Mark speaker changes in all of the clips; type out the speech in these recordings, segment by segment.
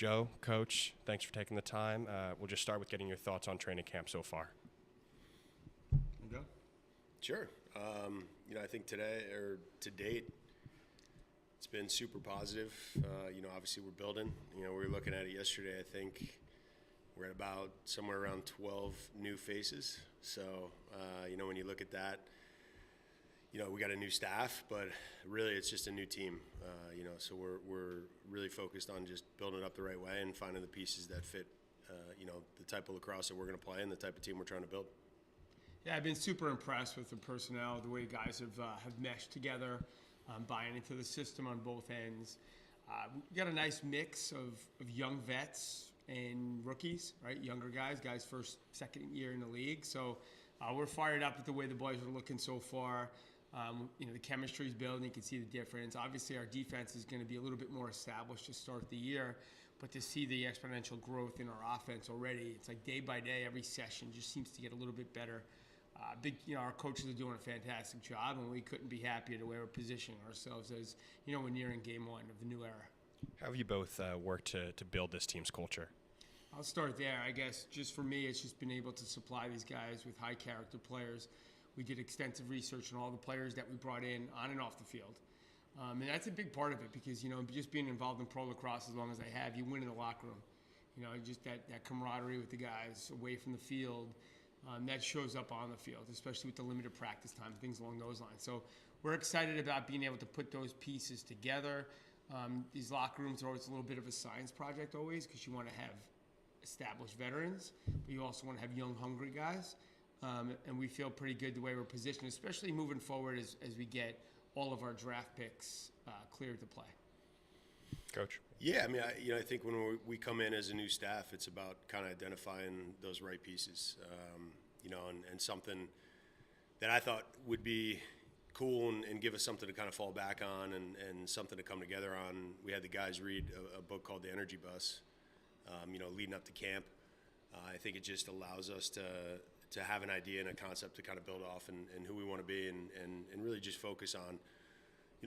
Speaker 1: Joe, Coach, thanks for taking the time. We'll just start with getting your thoughts on training camp so far.
Speaker 2: Go.
Speaker 3: Sure. I think today or to date, it's been super positive. Obviously we're building. We were looking at it yesterday. I think we're at about somewhere around 12 new faces. So, when you look at that, we got a new staff, but really it's just a new team. So we're really focused on just building it up the right way and finding the pieces that fit, the type of lacrosse that we're going to play and the type of team we're trying to build.
Speaker 2: Yeah, I've been super impressed with the personnel, the way guys have meshed together, buying into the system on both ends. We got a nice mix of young vets and rookies, right? Younger guys first, second year in the league. So we're fired up with the way the boys are looking so far. The chemistry's building. You can see the difference. Obviously, our defense is going to be a little bit more established to start the year, but to see the exponential growth in our offense already, it's like day by day, every session just seems to get a little bit better. Our coaches are doing a fantastic job, and we couldn't be happier the way we're positioning ourselves as, we're nearing game one of the new era.
Speaker 1: How have you both worked to build this team's culture?
Speaker 2: I'll start there. I guess just for me, it's just been able to supply these guys with high character players. We did extensive research on all the players that we brought in on and off the field. And that's a big part of it because, just being involved in pro lacrosse as long as I have, you win in the locker room. Just that camaraderie with the guys away from the field, that shows up on the field, especially with the limited practice time, things along those lines. So we're excited about being able to put those pieces together. These locker rooms are always a little bit of a science project always because you want to have established veterans, but you also want to have young, hungry guys. And we feel pretty good the way we're positioned, especially moving forward as we get all of our draft picks cleared to play.
Speaker 1: Coach?
Speaker 3: Yeah, I think when we come in as a new staff, it's about kind of identifying those right pieces, and something that I thought would be cool and give us something to kind of fall back on and something to come together on. We had the guys read a book called The Energy Bus, leading up to camp. I think it just allows us to have an idea and a concept to kind of build off and who we want to be and really just focus on,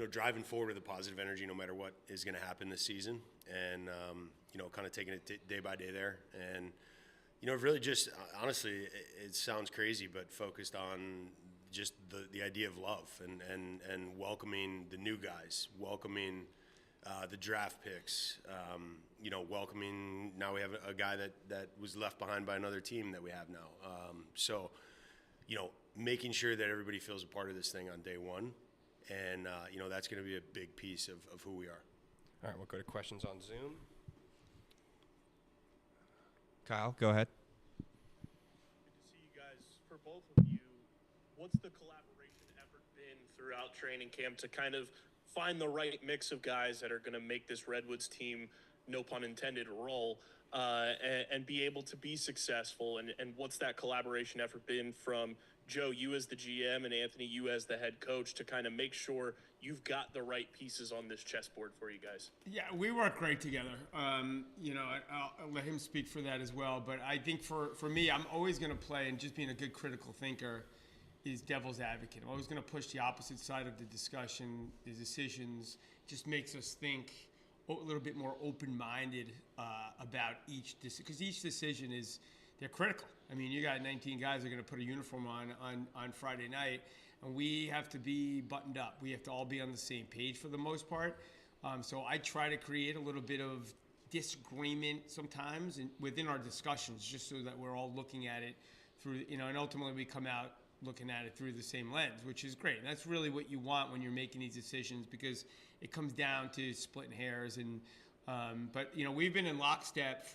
Speaker 3: driving forward with a positive energy no matter what is going to happen this season and, kind of taking it day by day there. And, really just, honestly, it sounds crazy, but focused on just the idea of love and welcoming the new guys, welcoming the draft picks, welcoming, now we have a guy that was left behind by another team that we have now. So, making sure that everybody feels a part of this thing on day one. And, that's going to be a big piece of who we are.
Speaker 1: All right, we'll go to questions on Zoom. Kyle, go ahead.
Speaker 4: Good to see you guys. For both of you, what's the collaboration effort been throughout training camp to kind of find the right mix of guys that are going to make this Redwoods team, no pun intended, roll, and be able to be successful? And what's that collaboration effort been from Joe, you as the GM, and Anthony, you as the head coach, to kind of make sure you've got the right pieces on this chessboard for you guys?
Speaker 2: Yeah, we work great together. I'll let him speak for that as well. But I think for me, I'm always going to play, and just being a good critical thinker is devil's advocate. I'm always going to push the opposite side of the discussion, the decisions. Just makes us think a little bit more open-minded about each decision, because each decision they're critical. You got 19 guys that are going to put a uniform on Friday night, and we have to be buttoned up. We have to all be on the same page for the most part. So I try to create a little bit of disagreement sometimes within our discussions, just so that we're all looking at it through, and ultimately we come out looking at it through the same lens, which is great. And that's really what you want when you're making these decisions, because it comes down to splitting hairs. But we've been in lockstep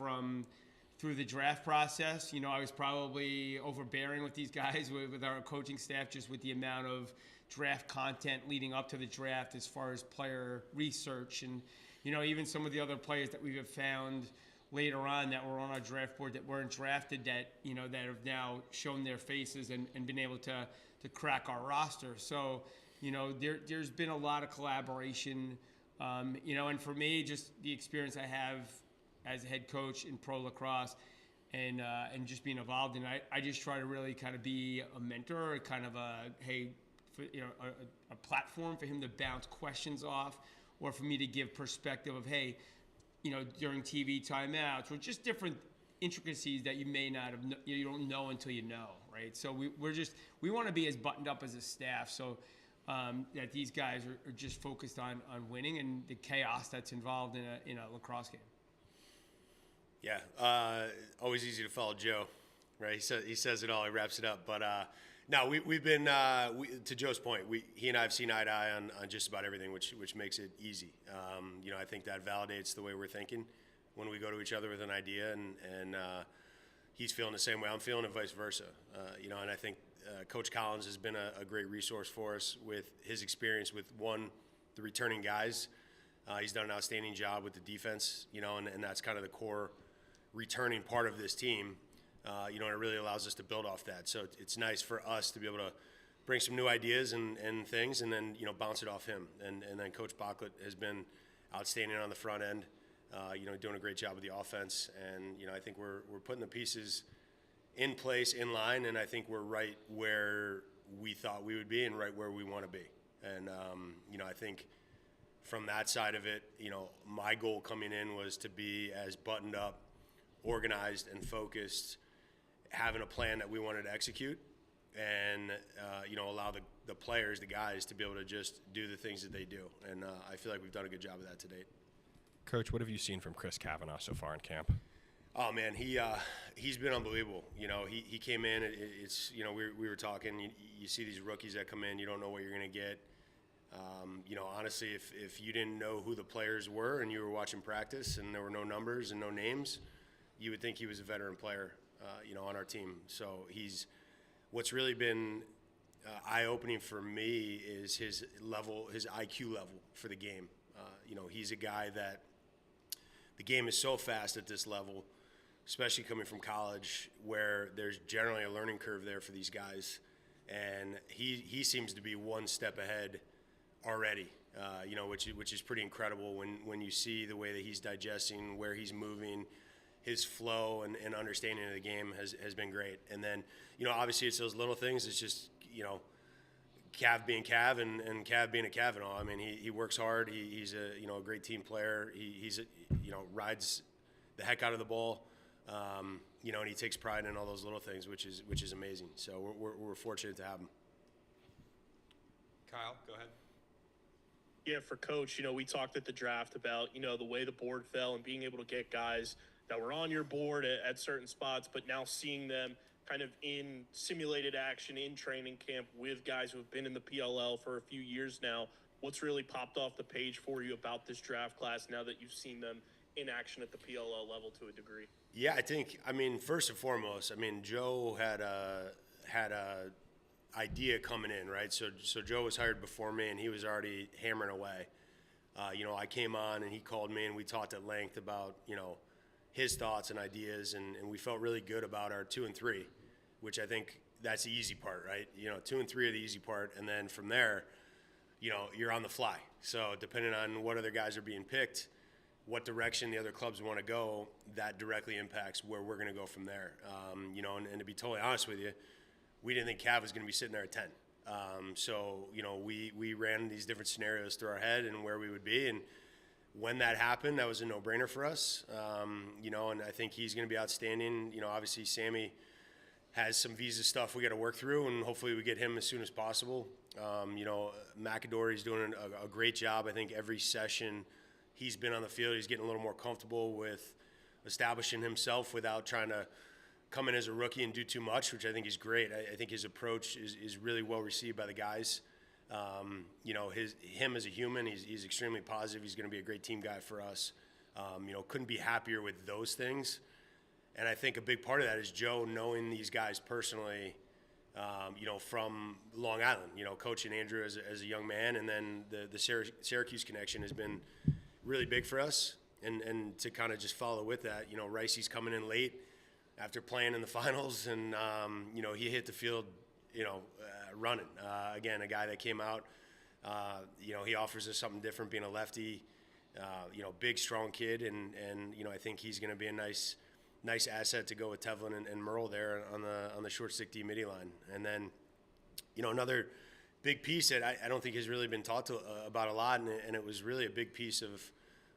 Speaker 2: through the draft process. I was probably overbearing with these guys, with our coaching staff, just with the amount of draft content leading up to the draft as far as player research. And, even some of the other players that we have found later on that were on our draft board that weren't drafted that have now shown their faces and been able to crack our roster. So, there's been a lot of collaboration, and for me, just the experience I have as a head coach in pro lacrosse and just being involved in it, I just try to really kind of be a mentor, kind of a platform for him to bounce questions off, or for me to give perspective of, hey, during TV timeouts, or just different intricacies that you may not have, you don't know until you know, right? So we want to be as buttoned up as a staff, so that these guys are just focused on winning and the chaos that's involved in a lacrosse game.
Speaker 3: Yeah, always easy to follow Joe, right? He says it all, he wraps it up. But no, we've been to Joe's point. He and I have seen eye to eye on just about everything, which makes it easy. I think that validates the way we're thinking when we go to each other with an idea, and he's feeling the same way I'm feeling, and vice versa. And I think Coach Collins has been a great resource for us with his experience with the returning guys. He's done an outstanding job with the defense, and that's kind of the core returning part of this team, and it really allows us to build off that. So it's nice for us to be able to bring some new ideas and things, and then bounce it off him. And then Coach Bachlet has been outstanding on the front end, doing a great job with the offense. And I think we're putting the pieces in place, in line, and I think we're right where we thought we would be and right where we want to be. And I think from that side of it, my goal coming in was to be as buttoned up, organized, and focused, having a plan that we wanted to execute, and allow the players, the guys, to be able to just do the things that they do. And I feel like we've done a good job of that to date.
Speaker 1: Coach, what have you seen from Chris Kavanaugh so far in camp?
Speaker 3: Oh man, he's been unbelievable. He came in. It's we were talking. You see these rookies that come in, you don't know what you're going to get. Honestly, if you didn't know who the players were and you were watching practice and there were no numbers and no names, you would think he was a veteran player, on our team. So what's really been eye-opening for me is his IQ level for the game. He's a guy that the game is so fast at this level, especially coming from college, where there's generally a learning curve there for these guys. And he seems to be one step ahead already, which is pretty incredible when you see the way that he's digesting, where he's moving, his flow and understanding of the game has been great. And then, obviously it's those little things. It's just, Cav being Cav and Cav being a Kavanaugh. I mean, he works hard. He's a great team player. He's rides the heck out of the ball, and he takes pride in all those little things, which is amazing. So we're fortunate to have him.
Speaker 1: Kyle, go ahead.
Speaker 4: Yeah, for Coach, we talked at the draft about, the way the board fell and being able to get guys that were on your board at certain spots, but now seeing them kind of in simulated action in training camp with guys who have been in the PLL for a few years now. What's really popped off the page for you about this draft class now that you've seen them in action at the PLL level to a degree?
Speaker 3: Yeah, first and foremost, Joe had a idea coming in, right? So Joe was hired before me, and he was already hammering away. I came on, and he called me, and we talked at length about, his thoughts and ideas, and we felt really good about our 2 and 3, which I think that's the easy part, right? 2 and 3 are the easy part, and then from there, you're on the fly. So depending on what other guys are being picked, what direction the other clubs want to go, that directly impacts where we're going to go from there. And to be totally honest with you, we didn't think Cav was going to be sitting there at 10. We ran these different scenarios through our head and where we would be, and when that happened, that was a no-brainer for us. And I think he's going to be outstanding. Obviously Sammy has some visa stuff we got to work through, and hopefully we get him as soon as possible. McAdory's doing a great job. I think every session he's been on the field, he's getting a little more comfortable with establishing himself without trying to come in as a rookie and do too much, which I think is great. I think his approach is really well received by the guys. Him as a human, he's extremely positive. He's going to be a great team guy for us. Couldn't be happier with those things. And I think a big part of that is Joe knowing these guys personally, from Long Island, coaching Andrew as a young man. And then the Syracuse connection has been really big for us. And to kind of just follow with that, Ricey's coming in late after playing in the finals, and, he hit the field, running. Again, a guy that came out, he offers us something different being a lefty, big, strong kid. And I think he's going to be a nice asset to go with Tevlin and Merle there on the short stick D midi line. And then, another big piece that I don't think has really been talked about a lot, and it was really a big piece of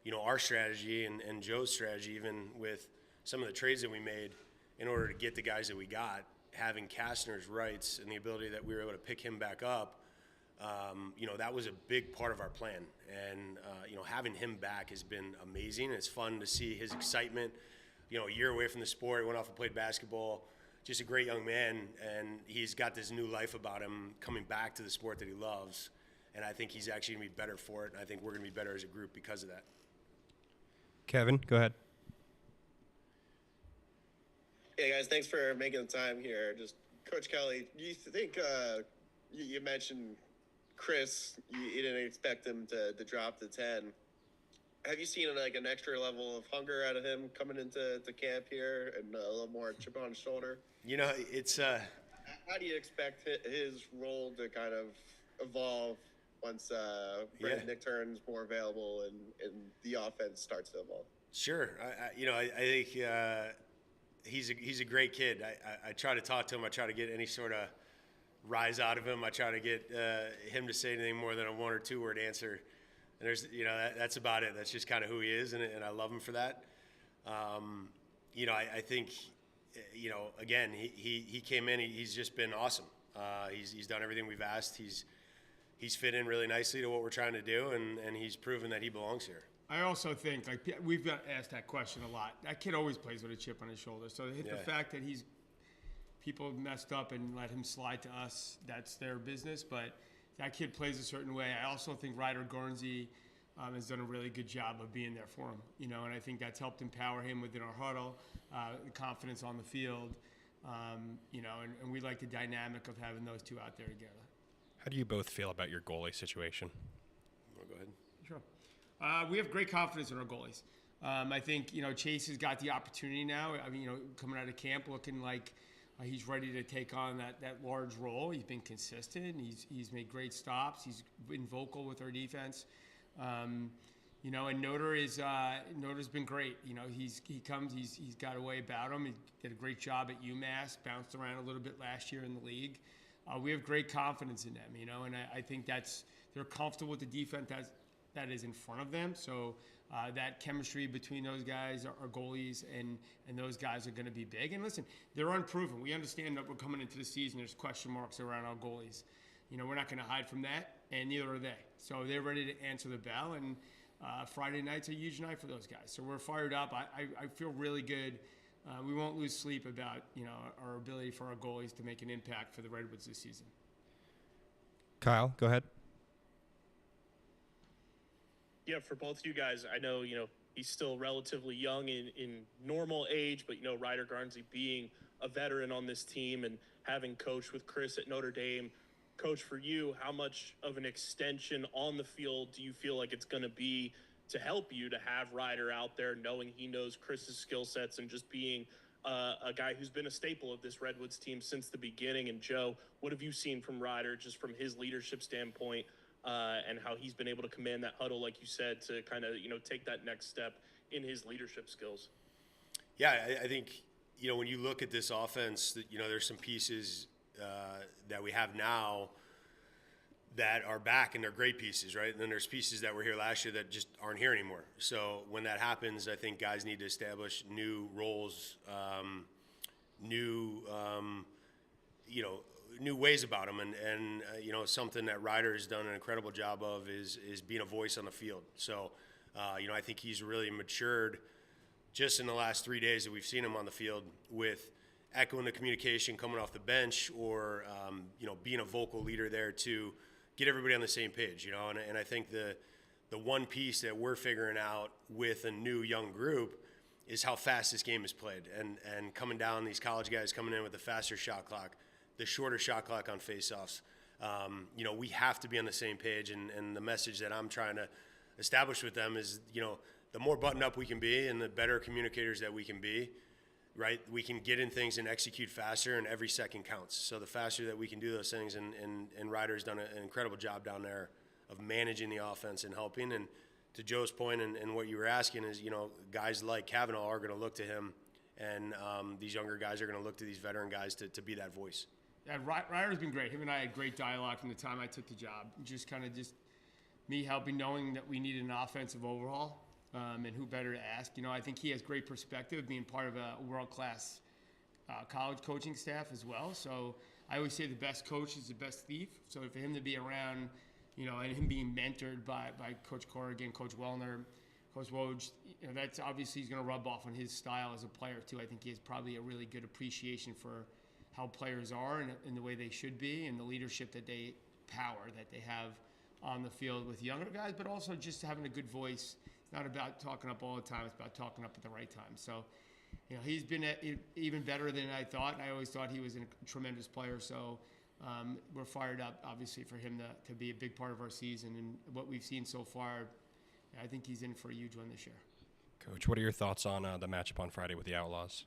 Speaker 3: our strategy and Joe's strategy, even with some of the trades that we made in order to get the guys that we got, having Kastner's rights and the ability that we were able to pick him back up, that was a big part of our plan. And, having him back has been amazing. It's fun to see his excitement. A year away from the sport, he went off and played basketball. Just a great young man, and he's got this new life about him coming back to the sport that he loves. And I think he's actually going to be better for it, and I think we're going to be better as a group because of that.
Speaker 1: Kevin, go ahead.
Speaker 5: Hey guys, thanks for making the time here. Just Coach Kelly, do you think you mentioned Chris? You didn't expect him to drop to 10. Have you seen an extra level of hunger out of him coming into camp here and a little more chip on his shoulder?
Speaker 3: It's
Speaker 5: how do you expect his role to kind of evolve once Nick turns more available and the offense starts to evolve?
Speaker 3: Sure. I think he's a great kid. I try to talk to him. I try to get any sort of rise out of him. I try to get him to say anything more than a 1 or 2 word answer. And there's, that's about it. That's just kind of who he is, and I love him for that. I think, again, he came in. He's just been awesome. He's done everything we've asked. He's fit in really nicely to what we're trying to do, and he's proven that he belongs here.
Speaker 2: I also think, we've got asked that question a lot. That kid always plays with a chip on his shoulder. So the fact that people messed up and let him slide to us, that's their business. But that kid plays a certain way. I also think Ryder Garnsey has done a really good job of being there for him. And I think that's helped empower him within our huddle, the confidence on the field. And we like the dynamic of having those two out there together.
Speaker 1: How do you both feel about your goalie situation?
Speaker 3: Want to go ahead?
Speaker 2: Sure. We have great confidence in our goalies. I think, Chase has got the opportunity now. Coming out of camp looking like he's ready to take on that large role. He's been consistent. He's made great stops. He's been vocal with our defense. And Notar's been great. He's got a way about him. He did a great job at UMass, bounced around a little bit last year in the league. We have great confidence in them, and I think they're comfortable with the defense that is in front of them. So that chemistry between those guys, our goalies, and those guys are going to be big. And listen, they're unproven. We understand that we're coming into the season. There's question marks around our goalies. We're not going to hide from that, and neither are they. So they're ready to answer the bell, and Friday night's a huge night for those guys. So we're fired up. I feel really good. We won't lose sleep about our ability for our goalies to make an impact for the Redwoods this season.
Speaker 1: Kyle, go ahead.
Speaker 4: Yeah, for both of you guys, I know, he's still relatively young in normal age, but, Ryder Garnsey being a veteran on this team and having coached with Chris at Notre Dame. Coach, for you, how much of an extension on the field do you feel like it's going to be to help you to have Ryder out there, knowing he knows Chris's skill sets and just being a guy who's been a staple of this Redwoods team since the beginning? And Joe, what have you seen from Ryder just from his leadership standpoint and how he's been able to command that huddle, like you said, to kind of, take that next step in his leadership skills?
Speaker 3: Yeah, I think, when you look at this offense, there's some pieces that we have now that are back, and they're great pieces, right? And then there's pieces that were here last year that just aren't here anymore. So when that happens, I think guys need to establish new roles, new ways about them. And something that Ryder has done an incredible job of is being a voice on the field. So, I think he's really matured just in the last 3 days that we've seen him on the field with echoing the communication coming off the bench or, being a vocal leader there to get everybody on the same page, and I think the one piece that we're figuring out with a new young group is how fast this game is played and coming down, these college guys coming in with the faster shot clock, the shorter shot clock on faceoffs. We have to be on the same page, and the message that I'm trying to establish with them is, the more buttoned up we can be and the better communicators that we can be, right, we can get in things and execute faster, and every second counts. So the faster that we can do those things, and Ryder's done an incredible job down there of managing the offense and helping. And to Joe's point and what you were asking is, guys like Kavanaugh are going to look to him, and these younger guys are going to look to these veteran guys to be that voice.
Speaker 2: Yeah, Ryder's been great. Him and I had great dialogue from the time I took the job. Just me helping, knowing that we needed an offensive overhaul. And who better to ask? I think he has great perspective, being part of a world-class college coaching staff as well. So I always say the best coach is the best thief. So for him to be around, and him being mentored by Coach Corrigan, Coach Wellner, Coach Woj, that's obviously he's going to rub off on his style as a player too. I think he has probably a really good appreciation for how players are and the way they should be, and the leadership that they have on the field with younger guys, but also just having a good voice. It's not about talking up all the time. It's about talking up at the right time. So, he's been even better than I thought. I always thought he was a tremendous player. So we're fired up, obviously, for him to be a big part of our season. And what we've seen so far, I think he's in for a huge one this year.
Speaker 1: Coach, what are your thoughts on the matchup on Friday with the Outlaws?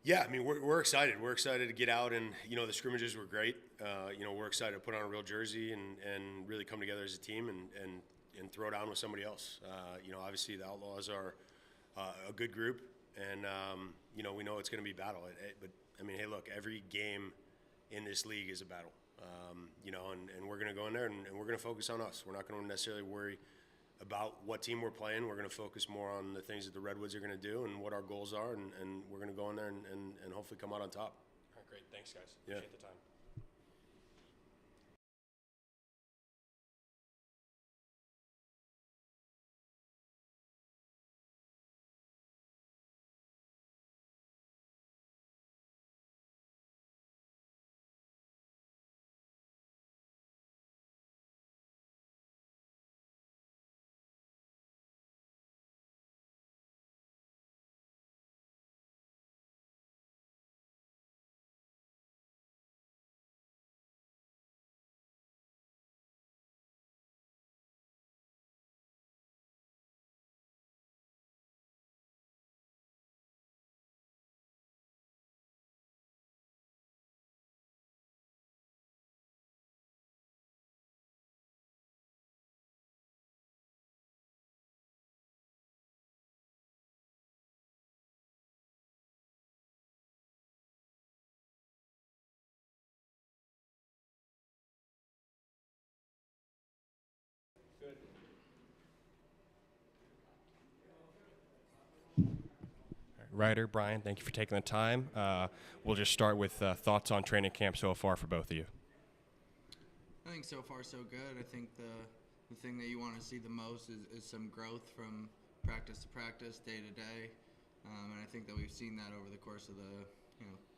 Speaker 3: Yeah, I mean, we're excited. We're excited to get out, and the scrimmages were great. We're excited to put on a real jersey and really come together as a team and throw down with somebody else. Obviously the Outlaws are a good group, and we know it's going to be battle. But I mean, hey, look, every game in this league is a battle. And we're going to go in there and we're going to focus on us. We're not going to necessarily worry about what team we're playing. We're going to focus more on the things that the Redwoods are going to do and what our goals are, and we're going to go in there and hopefully come out on top.
Speaker 1: All right, great. Thanks, guys.
Speaker 3: Yeah.
Speaker 1: Appreciate the time. Ryder, Brian, thank you for taking the time. We'll just start with thoughts on training camp so far for both of you.
Speaker 6: I think so far so good. I think the thing that you want to see the most is some growth from practice to practice, day to day. And I think that we've seen that over the course of the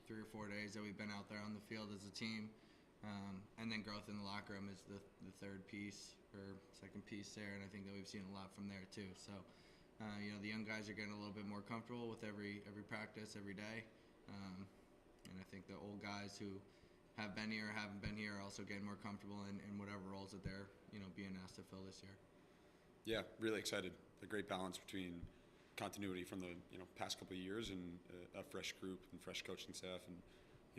Speaker 6: 3 or 4 days that we've been out there on the field as a team. And then growth in the locker room is the third piece or second piece there, and I think that we've seen a lot from there too. So, the young guys are getting a little bit more comfortable with every practice, every day, and I think the old guys who have been here or haven't been here are also getting more comfortable in whatever roles that they're being asked to fill this year.
Speaker 7: Yeah, really excited. A great balance between continuity from the past couple of years and a fresh group and fresh coaching staff and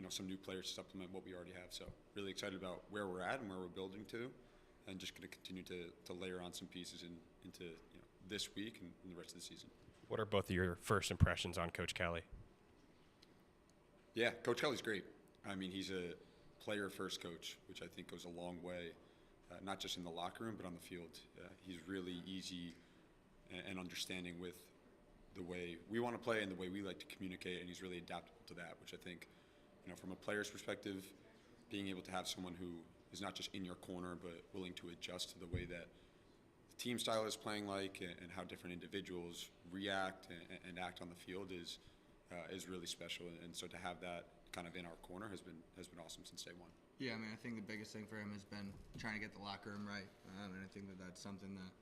Speaker 7: some new players to supplement what we already have. So really excited about where we're at and where we're building to, and just going to continue to layer on some pieces into this week and the rest of the season.
Speaker 1: What are both of your first impressions on Coach Kelly?
Speaker 7: Yeah, Coach Kelly's great. I mean, he's a player-first coach, which I think goes a long way, not just in the locker room but on the field. He's really easy and understanding with the way we want to play and the way we like to communicate, and he's really adaptable to that, which I think, from a player's perspective, being able to have someone who is not just in your corner but willing to adjust to the way that the team style is playing and how different individuals react and act on the field is really special. And so to have that kind of in our corner has been awesome since day one.
Speaker 6: Yeah, I mean, I think the biggest thing for him has been trying to get the locker room right, and I think that that's something that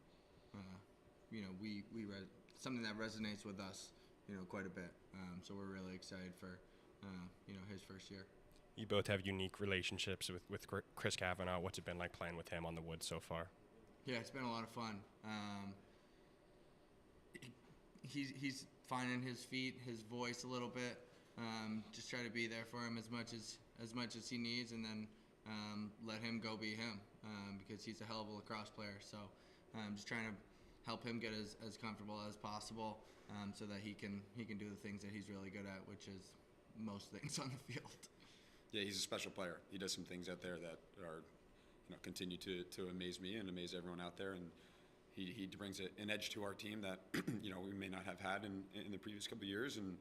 Speaker 6: something that resonates with us quite a bit. So we're really excited for his first year.
Speaker 1: You both have unique relationships with Chris Cavanaugh. What's it been like playing with him on the wood so far?
Speaker 6: Yeah, it's been a lot of fun. He's finding his feet, his voice a little bit. Just try to be there for him as much as he needs, and then let him go be him, because he's a hell of a lacrosse player. So just trying to help him get as comfortable as possible, so that he can do the things that he's really good at, which is most things on the field.
Speaker 7: Yeah, he's a special player. He does some things out there that are continue to amaze me and amaze everyone out there. And He brings an edge to our team that we may not have had in the previous couple of years, and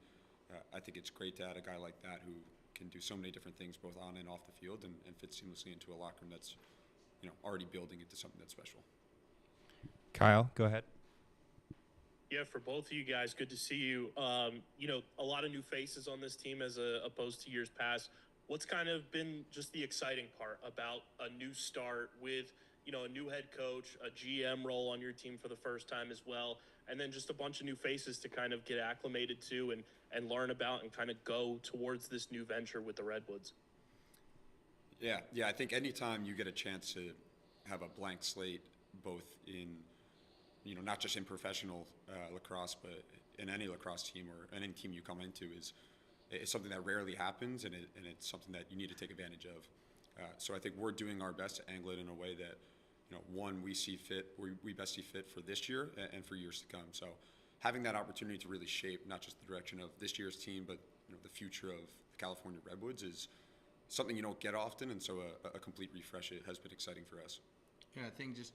Speaker 7: I think it's great to add a guy like that who can do so many different things both on and off the field and fit seamlessly into a locker room that's already building into something that's special.
Speaker 1: Kyle, go ahead.
Speaker 4: Yeah, for both of you guys, good to see you. A lot of new faces on this team as opposed to years past. What's kind of been just the exciting part about a new start with, a new head coach, a GM role on your team for the first time as well, and then just a bunch of new faces to kind of get acclimated to and learn about and kind of go towards this new venture with the Redwoods?
Speaker 7: Yeah, I think anytime you get a chance to have a blank slate, both in, not just in professional lacrosse, but in any lacrosse team or any team you come into, is something that rarely happens, and it's something that you need to take advantage of. So I think we're doing our best to angle it in a way that, one, we best see fit for this year and for years to come. So having that opportunity to really shape not just the direction of this year's team, but the future of the California Redwoods is something you don't get often, and so a complete refresh has been exciting for us.
Speaker 6: Yeah, I think just,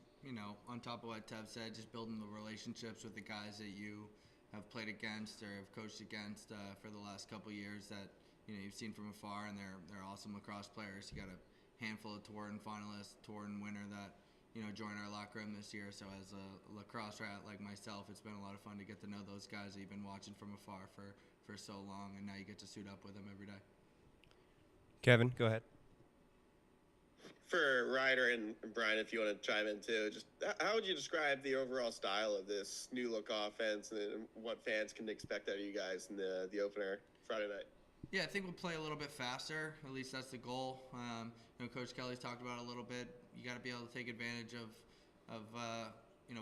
Speaker 6: on top of what Tev said, just building the relationships with the guys that you have played against or have coached against for the last couple of years that, you've seen from afar, and they're awesome lacrosse players. You got a handful of Torin finalists, Torin winner that, joined our locker room this year. So as a lacrosse rat like myself, it's been a lot of fun to get to know those guys that you've been watching from afar for so long, and now you get to suit up with them every day.
Speaker 1: Kevin, go ahead.
Speaker 5: For Ryder and Brian, if you want to chime in too, just how would you describe the overall style of this new look offense and what fans can expect out of you guys in the opener Friday night?
Speaker 6: Yeah, I think we'll play a little bit faster. At least that's the goal. Coach Kelly's talked about it a little bit. You got to be able to take advantage of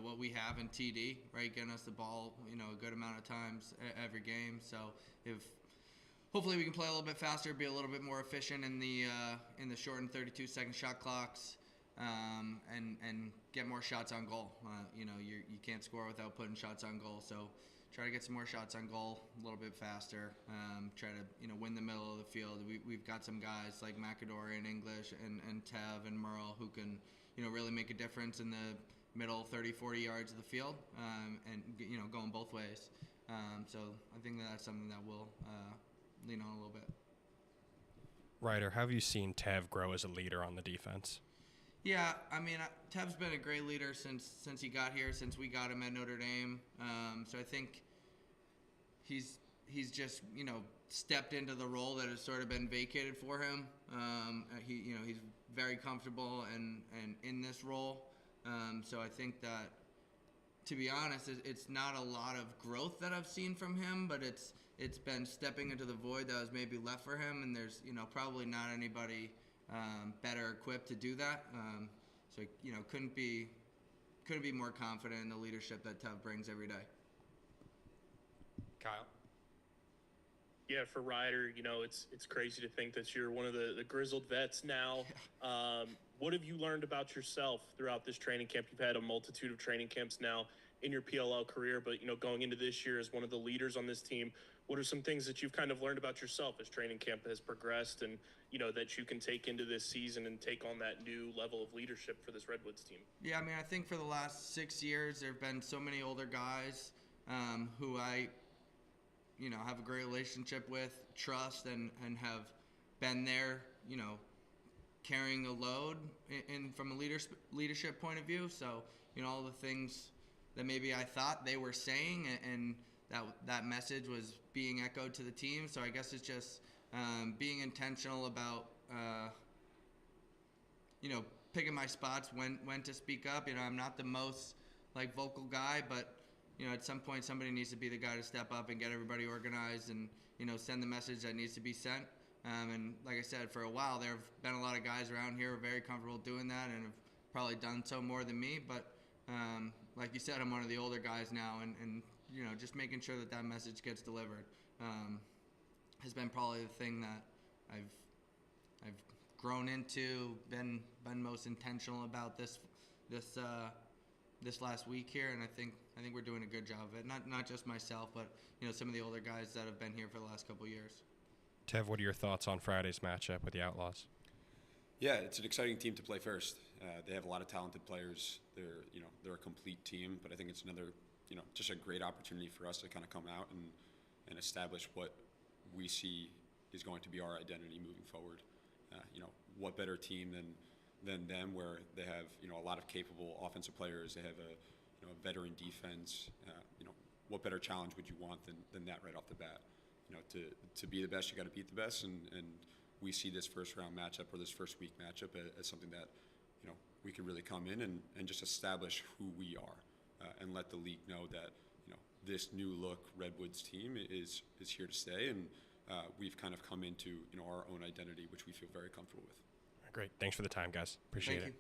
Speaker 6: what we have in TD, right? Getting us the ball, a good amount of times every game. So hopefully we can play a little bit faster, be a little bit more efficient in the shortened 32-second shot clocks, and get more shots on goal. You can't score without putting shots on goal. So try to get some more shots on goal a little bit faster. Try to win the middle of the field. We've got some guys like McAdory and English and Tev and Merle who can really make a difference in the middle 30-40 yards of the field, and going both ways. So I think that's something that we'll lean on a little bit.
Speaker 1: Ryder, how have you seen Tev grow as a leader on the defense?
Speaker 6: Yeah, I mean, Tev's been a great leader since he got here, since we got him at Notre Dame. So I think he's just stepped into the role that has sort of been vacated for him. He's very comfortable and in this role. So I think that, to be honest, it's not a lot of growth that I've seen from him, but it's been stepping into the void that was maybe left for him, and there's probably not anybody better equipped to do that. So couldn't be more confident in the leadership that Tev brings every day.
Speaker 1: Kyle?
Speaker 4: Yeah, for Ryder, it's crazy to think that you're one of the grizzled vets now. What have you learned about yourself throughout this training camp? You've had a multitude of training camps now in your PLL career, but going into this year as one of the leaders on this team, what are some things that you've kind of learned about yourself as training camp has progressed, and that you can take into this season and take on that new level of leadership for this Redwoods team?
Speaker 6: Yeah, I mean, I think for the last 6 years there have been so many older guys who I have a great relationship with, trust, and have been there, carrying a load in from a leadership point of view. So all the things that maybe I thought they were saying, and that message was being echoed to the team. So I guess it's just being intentional about picking my spots when to speak up. I'm not the most vocal guy, but at some point somebody needs to be the guy to step up and get everybody organized and send the message that needs to be sent. And like I said, for a while there have been a lot of guys around here who are very comfortable doing that and have probably done so more than me. But like you said, I'm one of the older guys now, and just making sure that message gets delivered has been probably the thing that I've grown into, been most intentional about this last week here, and I think we're doing a good job of it. Not just myself, but some of the older guys that have been here for the last couple of years.
Speaker 1: Tev, what are your thoughts on Friday's matchup with the Outlaws?
Speaker 7: Yeah, it's an exciting team to play first. They have a lot of talented players. They're a complete team, but I think it's another, just a great opportunity for us to kind of come out and establish what we see is going to be our identity moving forward. What better team than them, where they have a lot of capable offensive players. They have a veteran defense. What better challenge would you want than that right off the bat? To be the best, you got to beat the best, and we see this first round matchup or this first week matchup as something that we can really come in and just establish who we are, and let the league know that this new look Redwoods team is here to stay, and we've kind of come into our own identity, which we feel very comfortable with.
Speaker 1: Great. Thanks for the time, guys. Appreciate
Speaker 6: Thank
Speaker 1: it.
Speaker 6: you.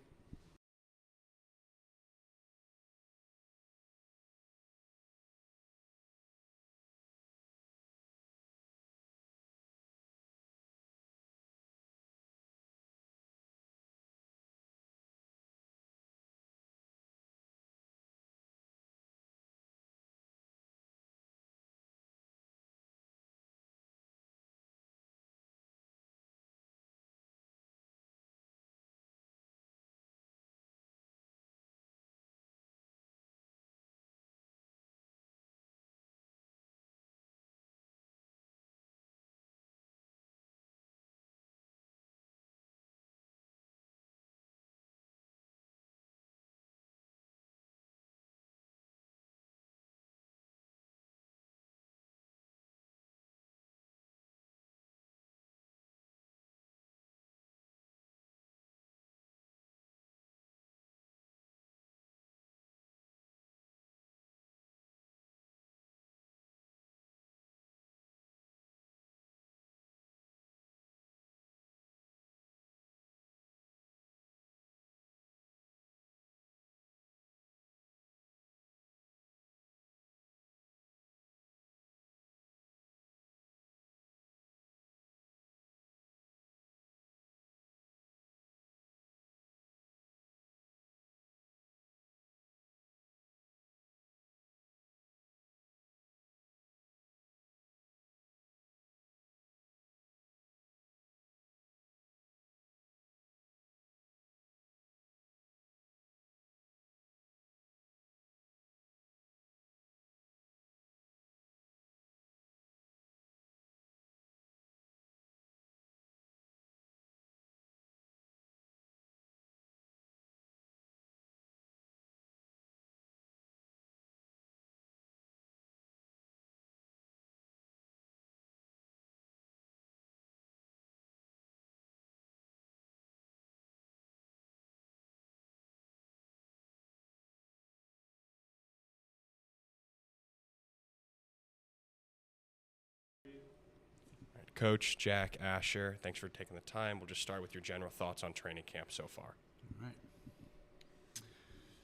Speaker 1: All right, Coach, Jack, Asher, thanks for taking the time. We'll just start with your general thoughts on training camp so far.
Speaker 8: All right.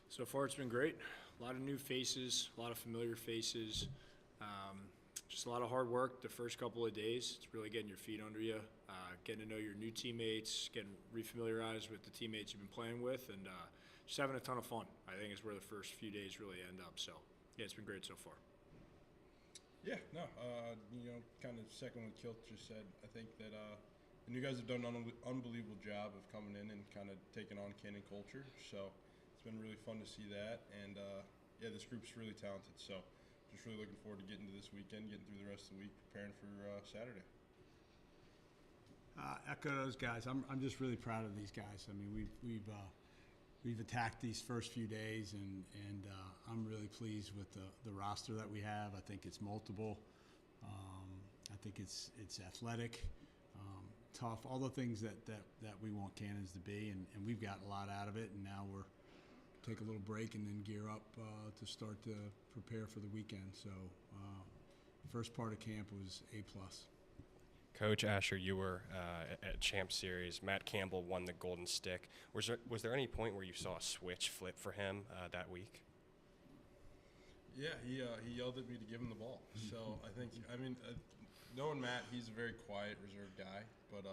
Speaker 8: So far, it's been great. A lot of new faces, a lot of familiar faces. Just a lot of hard work the first couple of days. It's really getting your feet under you, getting to know your new teammates, getting refamiliarized with the teammates you've been playing with, and just having a ton of fun. I think is where the first few days really end up. So, yeah, it's been great so far.
Speaker 9: Yeah, no, kind of second what Kilt just said. I think that and you guys have done an unbelievable job of coming in and kind of taking on Cannon culture. So it's been really fun to see that. And yeah, this group's really talented. So just really looking forward to getting to this weekend, getting through the rest of the week, preparing for Saturday.
Speaker 10: Echo those guys. I'm just really proud of these guys. I mean, we've attacked these first few days, and I'm really pleased with the roster that we have. I think it's multiple. I think it's athletic, tough, all the things that we want Cannons to be, and we've got a lot out of it. And now we're take a little break and then gear up to start to prepare for the weekend. So first part of camp was A+.
Speaker 1: Coach Asher, you were at Champ Series. Matt Campbell won the Golden Stick. Was there any point where you saw a switch flip for him that week?
Speaker 9: Yeah, he yelled at me to give him the ball. So I think, knowing Matt, he's a very quiet, reserved guy, but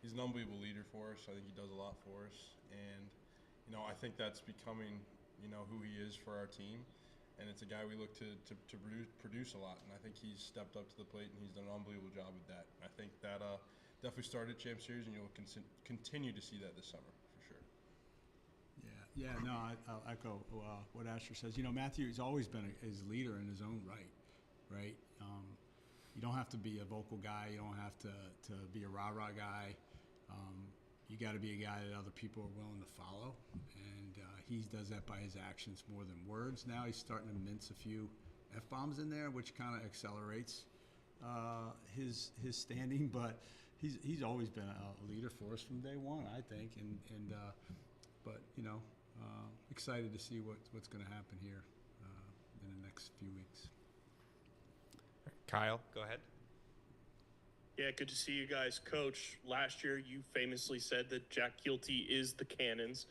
Speaker 9: he's an unbelievable leader for us. I think he does a lot for us, and I think that's becoming who he is for our team. And it's a guy we look to produce a lot, and I think he's stepped up to the plate, and he's done an unbelievable job with that. I think that definitely started Champ Series, and you'll continue to see that this summer for sure.
Speaker 10: Yeah, no, I'll echo what Asher says. You know, Matthew's always been his leader in his own right? You don't have to be a vocal guy. You don't have to be a rah-rah guy. You got to be a guy that other people are willing to follow, and he does that by his actions more than words. Now he's starting to mince a few F-bombs in there, which kind of accelerates his standing, but he's always been a leader for us from day one, I think, but you know, excited to see what's going to happen here in the next few weeks.
Speaker 1: Kyle, go ahead.
Speaker 4: Yeah, good to see you guys. Coach, last year you famously said that Jack Keelty is the Cannons.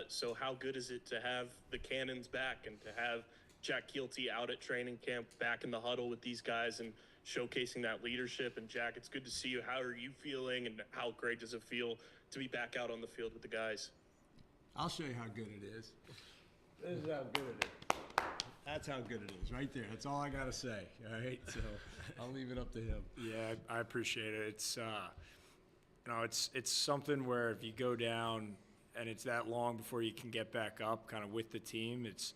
Speaker 4: So how good is it to have the Cannons back and to have Jack Keelty out at training camp, back in the huddle with these guys and showcasing that leadership? And Jack, it's good to see you. How are you feeling, and how great does it feel to be back out on the field with the guys?
Speaker 10: I'll show you how good it is. This is how good it is. That's how good it is, right there. That's all I gotta say. All right, so I'll leave it up to him.
Speaker 8: Yeah, I appreciate it. It's you know, it's something where if you go down and it's that long before you can get back up, kind of with the team, it's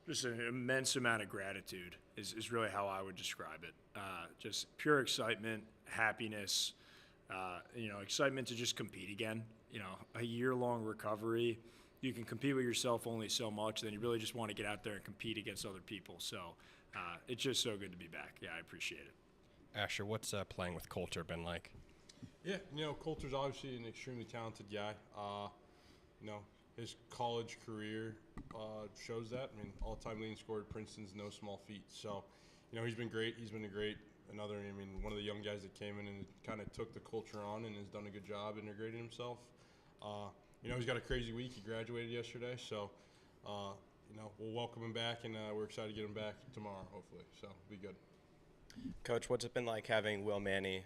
Speaker 8: just an immense amount of gratitude is really how I would describe it. Just pure excitement, happiness, you know, excitement to just compete again. You know, a year-long recovery. You can compete with yourself only so much, then you really just want to get out there and compete against other people. So it's just so good to be back. Yeah, I appreciate it.
Speaker 1: Asher, what's playing with Coulter been like?
Speaker 9: Yeah, you know, Coulter's obviously an extremely talented guy. You know, his college career shows that. I mean, all-time leading scorer at Princeton's no small feat. So, you know, he's been great. He's been one of the young guys that came in and kind of took the culture on and has done a good job integrating himself. You know, he's got a crazy week. He graduated yesterday, so, you know, we'll welcome him back, and we're excited to get him back tomorrow, hopefully. So, it'll be good.
Speaker 11: Coach, what's it been like having Will Manny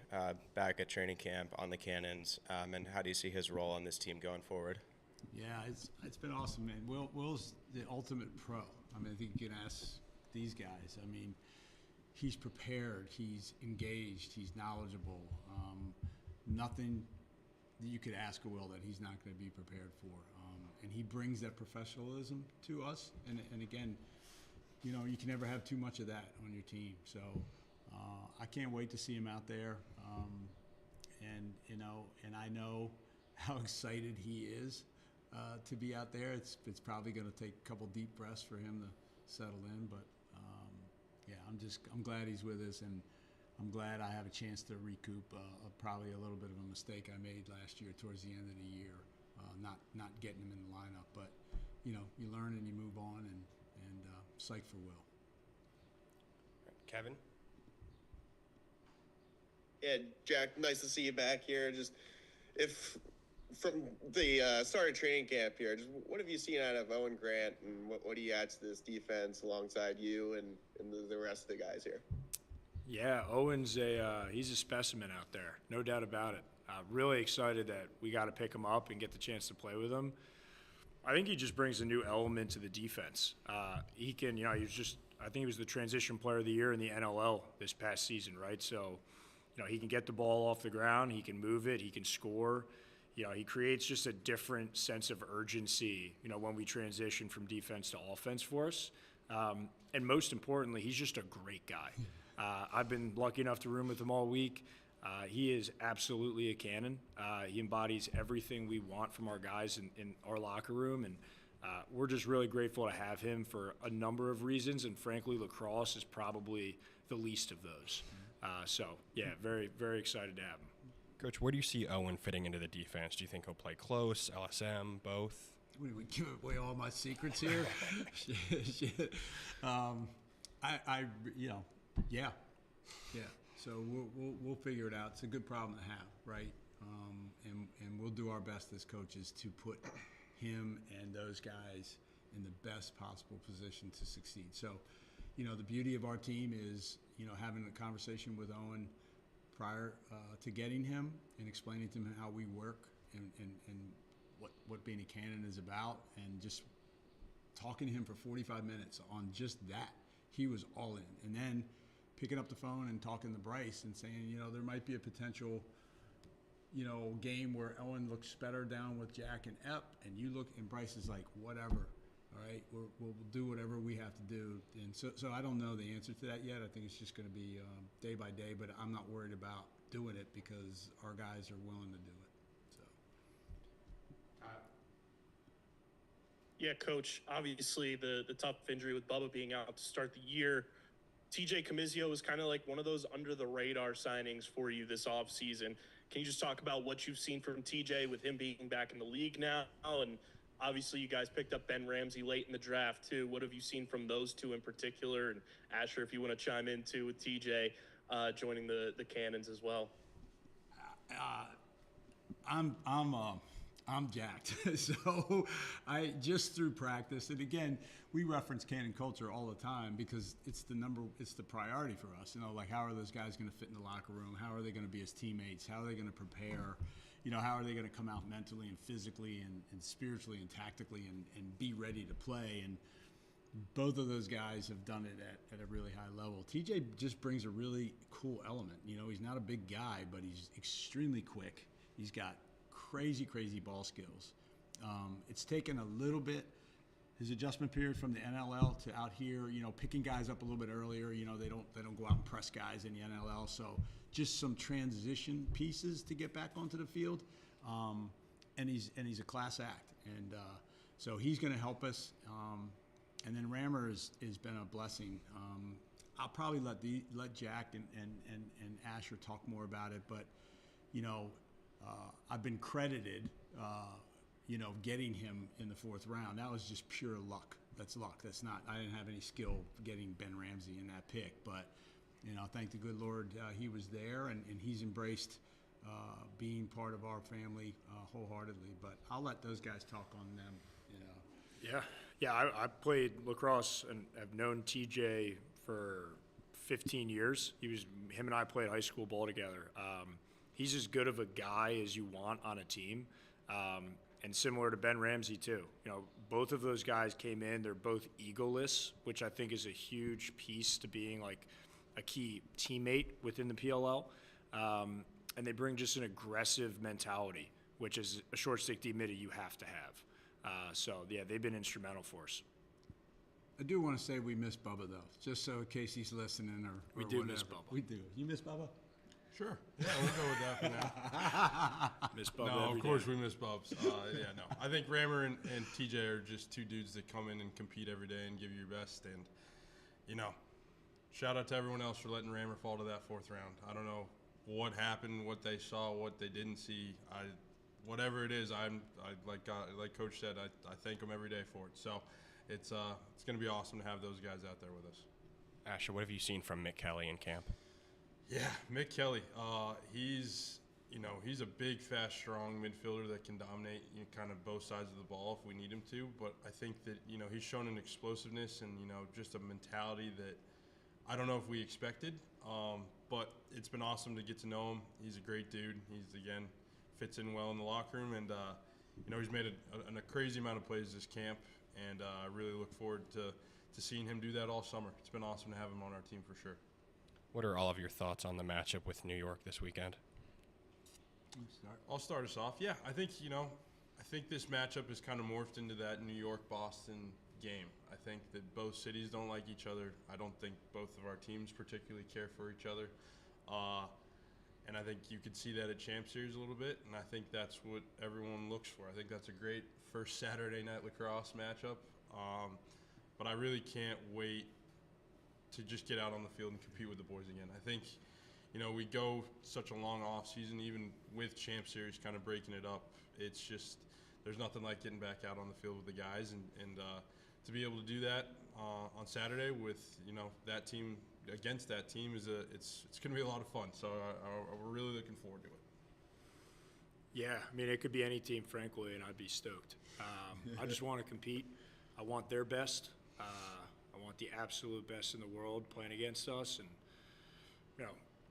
Speaker 11: back at training camp on the Cannons, and how do you see his role on this team going forward?
Speaker 10: Yeah, it's been awesome, man. Will's the ultimate pro. I mean, I think you can ask these guys. I mean, he's prepared, he's engaged, he's knowledgeable. Nothing that you could ask of Will that he's not going to be prepared for. And he brings that professionalism to us. And again, you know, you can never have too much of that on your team. So I can't wait to see him out there. And, you know, and I know how excited he is to be out there. It's probably going to take a couple deep breaths for him to settle in. But, yeah, I'm glad he's with us. And I'm glad I have a chance to recoup probably a little bit of a mistake I made last year towards the end of the year, not getting him in the lineup. But, you know, you learn and you move on, and psyched for Will.
Speaker 1: Kevin?
Speaker 5: Yeah, Jack, nice to see you back here. Just if from the start of training camp here, just what have you seen out of Owen Grant, and what do you add to this defense alongside you and the rest of the guys here?
Speaker 8: Yeah, Owen's he's a specimen out there, no doubt about it. Really excited that we got to pick him up and get the chance to play with him. I think he just brings a new element to the defense. He can, you know, I think he was the transition player of the year in the NLL this past season, right? So, you know, he can get the ball off the ground, he can move it, he can score. You know, he creates just a different sense of urgency, you know, when we transition from defense to offense for us. And most importantly, he's just a great guy. I've been lucky enough to room with him all week. He is absolutely a cannon. He embodies everything we want from our guys in our locker room, and we're just really grateful to have him for a number of reasons, and frankly, Lacrosse is probably the least of those. So, yeah, very, very excited to have him.
Speaker 1: Coach, where do you see Owen fitting into the defense? Do you think he'll play close, LSM, both?
Speaker 10: What, do we give away all my secrets here? Shit. You know, yeah. So we'll figure it out. It's a good problem to have, right? And we'll do our best as coaches to put him and those guys in the best possible position to succeed. So, you know, the beauty of our team is, you know, having a conversation with Owen prior to getting him and explaining to him how we work and what being a Cannon is about, and just talking to him for 45 minutes on just that. He was all in. And then picking up the phone and talking to Bryce and saying, you know, there might be a potential game where Owen looks better down with Jack and Epp, and you look, and Bryce is like, whatever. All right, we'll do whatever we have to do. And so I don't know the answer to that yet. I think it's just going to be day by day, but I'm not worried about doing it because our guys are willing to do it. So.
Speaker 4: Yeah, Coach, obviously the tough injury with Bubba being out to start the year. TJ Comizio was kind of like one of those under-the-radar signings for you this offseason. Can you just talk about what you've seen from TJ with him being back in the league now? And obviously you guys picked up Ben Ramsey late in the draft too. What have you seen from those two in particular? And Asher, if you want to chime in too with TJ joining the Cannons as well.
Speaker 10: I'm jacked. So I just through practice, and again, we reference Cannon culture all the time because it's the priority for us. Like how are those guys going to fit in the locker room? How are they going to be as teammates? How are they going to prepare? How are they going to come out mentally and physically and spiritually and tactically and be ready to play? And both of those guys have done it at a really high level. TJ just brings a really cool element. He's not a big guy, but he's extremely quick. He's got crazy ball skills. It's taken a little bit, his adjustment period from the NLL to out here, picking guys up a little bit earlier. They don't go out and press guys in the NLL. So just some transition pieces to get back onto the field. And he's a class act. And so he's going to help us. And then Rammer has been a blessing. I'll probably let Jack and Asher talk more about it, but I've been credited, getting him in the 4th round. That was just pure luck. That's luck. That's not. I didn't have any skill getting Ben Ramsey in that pick, but thank the good Lord he was there, and he's embraced being part of our family wholeheartedly. But I'll let those guys talk on them.
Speaker 8: Yeah. I played lacrosse and have known TJ for 15 years. Him and I played high school ball together. He's as good of a guy as you want on a team, and similar to Ben Ramsey too. Both of those guys came in. They're both egoless, which I think is a huge piece to being like a key teammate within the PLL. And they bring just an aggressive mentality, which is a short stick demiddy you have to have. So yeah, they've been instrumental for us.
Speaker 10: I do want to say we miss Bubba though, just so in case he's listening or
Speaker 8: we do
Speaker 10: whatever.
Speaker 8: miss Bubba.
Speaker 10: We do. You miss Bubba?
Speaker 9: Sure. Yeah, we'll go with that for now.
Speaker 8: Miss Bubba.
Speaker 9: No, of course we miss Bubs. No. I think Rammer and TJ are just two dudes that come in and compete every day and give you your best. And, shout out to everyone else for letting Rammer fall to that 4th round. I don't know what happened, what they saw, what they didn't see. Whatever it is, like Coach said, I thank them every day for it. So it's going to be awesome to have those guys out there with us.
Speaker 1: Asher, what have you seen from Mick Kelly in camp?
Speaker 9: Yeah, Mick Kelly. He's a big, fast, strong midfielder that can dominate kind of both sides of the ball if we need him to. But I think that he's shown an explosiveness and just a mentality that I don't know if we expected. But it's been awesome to get to know him. He's a great dude. He's fits in well in the locker room, and he's made a crazy amount of plays this camp, and I really look forward to seeing him do that all summer. It's been awesome to have him on our team for sure.
Speaker 1: What are all of your thoughts on the matchup with New York this weekend?
Speaker 9: I'll start us off. Yeah, I think this matchup has kind of morphed into that New York-Boston game. I think that both cities don't like each other. I don't think both of our teams particularly care for each other. And I think you could see that at Champ Series a little bit, and I think that's what everyone looks for. I think that's a great first Saturday night lacrosse matchup. But I really can't wait to just get out on the field and compete with the boys again. I think, we go such a long off season, even with Champ Series kind of breaking it up. It's just, there's nothing like getting back out on the field with the guys, and to be able to do that on Saturday with that team against that team it's going to be a lot of fun. So we're really looking forward to it.
Speaker 8: Yeah, I mean, it could be any team, frankly, and I'd be stoked. I just want to compete. I want their best. I want the absolute best in the world playing against us. And,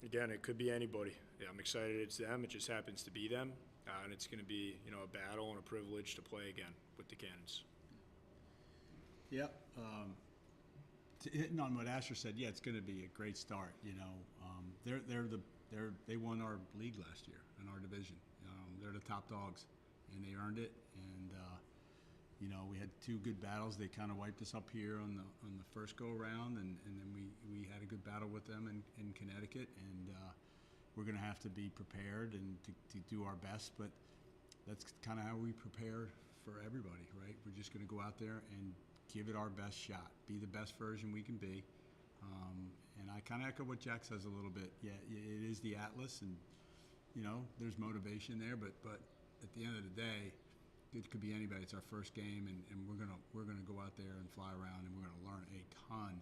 Speaker 8: again, it could be anybody. Yeah, I'm excited it's them. It just happens to be them. And it's going to be, a battle and a privilege to play again with the Cannons.
Speaker 10: Yep. Hitting on what Asher said, yeah, it's going to be a great start. They won our league last year in our division, They're the top dogs, and they earned it. And we had two good battles. They kind of wiped us up here on the first go around, and then we had a good battle with them in Connecticut. And we're going to have to be prepared and to do our best. But that's kind of how we prepare for everybody, right? We're just going to go out there and give it our best shot, be the best version we can be. And I kind of echo what Jack says a little bit. Yeah, it is the Atlas, and there's motivation there. But at the end of the day, it could be anybody. It's our first game, and we're gonna go out there and fly around, and we're gonna learn a ton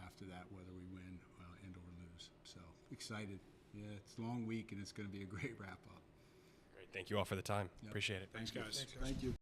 Speaker 10: after that, whether we win and or lose. So excited. Yeah, it's a long week, and it's going to be a great wrap up.
Speaker 1: Great. Thank you all for the time.
Speaker 10: Yep.
Speaker 1: Appreciate it.
Speaker 8: Thanks, guys.
Speaker 10: Thank you.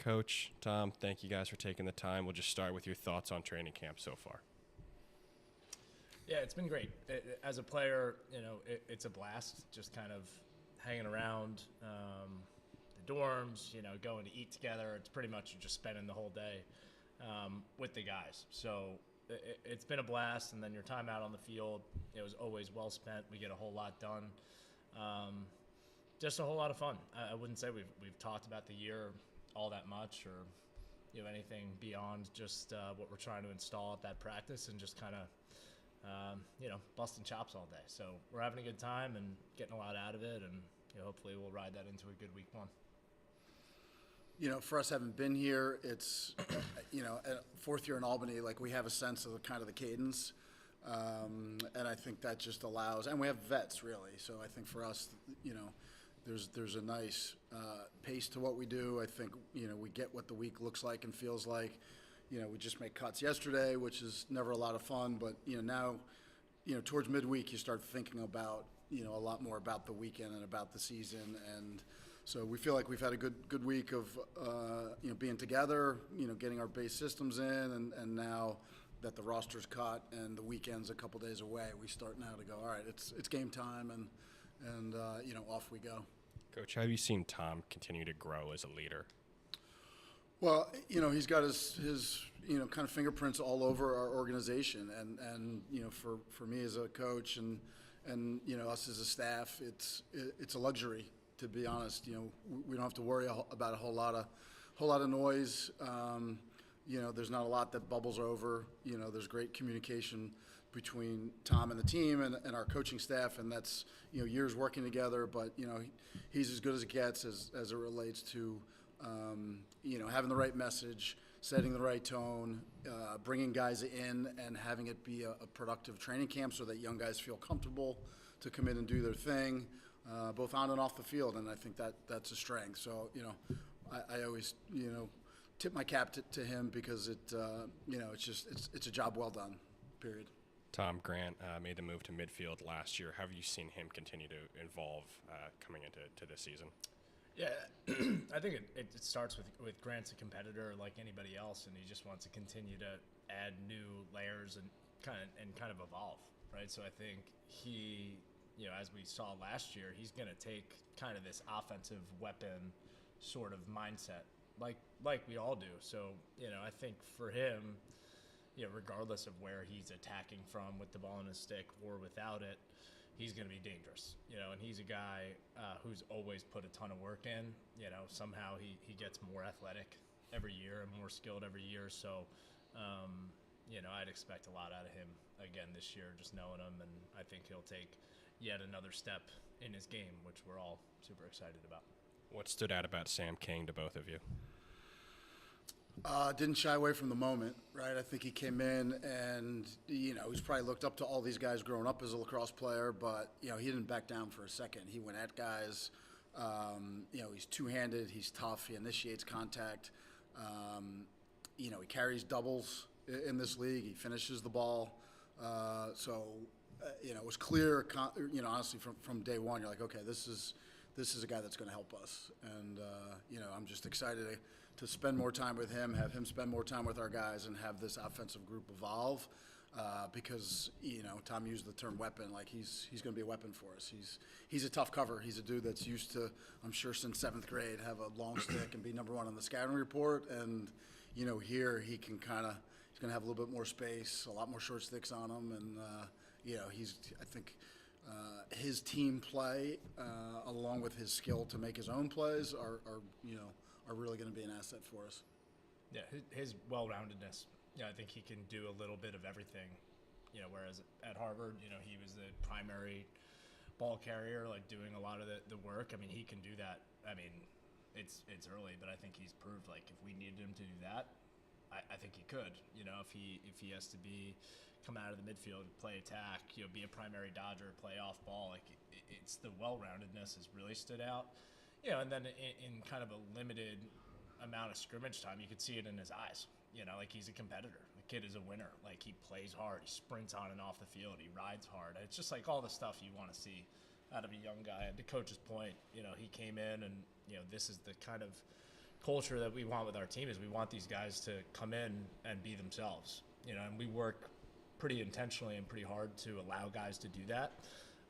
Speaker 1: Coach, Tom, thank you guys for taking the time. We'll just start with your thoughts on training camp so far.
Speaker 8: Yeah, it's been great. As a player, it's a blast just kind of hanging around the dorms, going to eat together. It's pretty much just spending the whole day with the guys. So it's been a blast. And then your time out on the field, it was always well spent. We get a whole lot done. Just a whole lot of fun. I wouldn't say we've talked about the year all that much or anything beyond just what we're trying to install at that practice and just kind of busting chops all day. So we're having a good time and getting a lot out of it, and hopefully we'll ride that into a good week one.
Speaker 12: For us having been here, it's fourth year in Albany, like we have a sense of the cadence, and I think that just allows, and we have vets really. So I think for us, there's a nice pace to what we do. I think we get what the week looks like and feels like. We just made cuts yesterday, which is never a lot of fun. But now, towards midweek, you start thinking about a lot more about the weekend and about the season. And so we feel like we've had a good week of being together, getting our base systems in, and now that the roster's cut and the weekend's a couple days away, we start now to go, all right, it's game time, and off we go.
Speaker 1: Coach, how have you seen Tom continue to grow as a leader?
Speaker 12: Well, he's got his kind of fingerprints all over our organization, and for me as a coach and us as a staff, it's a luxury, to be honest. We don't have to worry about a whole lot of noise. There's not a lot that bubbles over. There's great communication between Tom and the team and our coaching staff, and that's years working together. But he's as good as it gets as it relates to having the right message, setting the right tone, bringing guys in and having it be a productive training camp so that young guys feel comfortable to come in and do their thing, both on and off the field. And I think that's a strength. So, I always, tip my cap to him because it's a job well done, period.
Speaker 1: Tom Grant made the move to midfield last year. How have you seen him continue to evolve coming into this season?
Speaker 8: Yeah, I think it starts with Grant's a competitor like anybody else, and he just wants to continue to add new layers and kind of evolve, right? So I think he, as we saw last year, he's going to take kind of this offensive weapon sort of mindset, like we all do. So I think for him, regardless of where he's attacking from with the ball in his stick or without it, he's going to be dangerous, and he's a guy who's always put a ton of work in. Somehow he gets more athletic every year and more skilled every year. So, I'd expect a lot out of him again this year, just knowing him, and I think he'll take yet another step in his game, which we're all super excited about.
Speaker 1: What stood out about Sam King to both of you?
Speaker 12: Didn't shy away from the moment, right? I think he came in and, he's probably looked up to all these guys growing up as a lacrosse player, but, he didn't back down for a second. He went at guys. He's two-handed. He's tough. He initiates contact. He carries doubles in this league. He finishes the ball. It was clear, honestly, from day one, you're like, okay, this is a guy that's going to help us. And, I'm just excited to spend more time with him, have him spend more time with our guys, and have this offensive group evolve. Because Tom used the term weapon, like he's going to be a weapon for us. He's a tough cover. He's a dude that's used to, I'm sure since 7th grade, have a long stick and be number one on the scouting report. And here he can he's going to have a little bit more space, a lot more short sticks on him, and I think his team play along with his skill to make his own plays are really going to be an asset for us.
Speaker 8: Yeah, his well-roundedness. I think he can do a little bit of everything. Whereas at Harvard, he was the primary ball carrier, like doing a lot of the work. I mean, he can do that. I mean, it's early, but I think he's proved like if we needed him to do that, I think he could. If he has to come out of the midfield, play attack, be a primary dodger, play off ball, like it's the well-roundedness has really stood out. And then in kind of a limited amount of scrimmage time, you could see it in his eyes. Like he's a competitor. The kid is a winner. Like he plays hard. He sprints on and off the field. He rides hard. It's just like all the stuff you want to see out of a young guy. And to Coach's point, he came in and, this is the kind of culture that we want with our team is we want these guys to come in and be themselves, and we work pretty intentionally and pretty hard to allow guys to do that.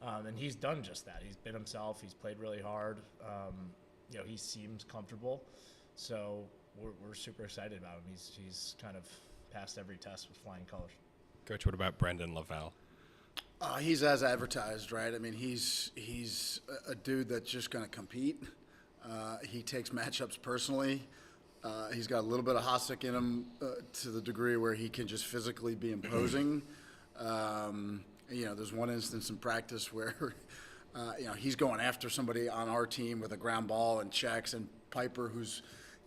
Speaker 8: And he's done just that. He's been himself. He's played really hard. He seems comfortable. So we're super excited about him. He's kind of passed every test with flying colors.
Speaker 1: Coach, what about Brendan Lavelle?
Speaker 12: He's as advertised, right? I mean, he's a dude that's just going to compete. He takes matchups personally. He's got a little bit of Hossack in him to the degree where he can just physically be imposing. There's one instance in practice where, he's going after somebody on our team with a ground ball and checks, and Piper,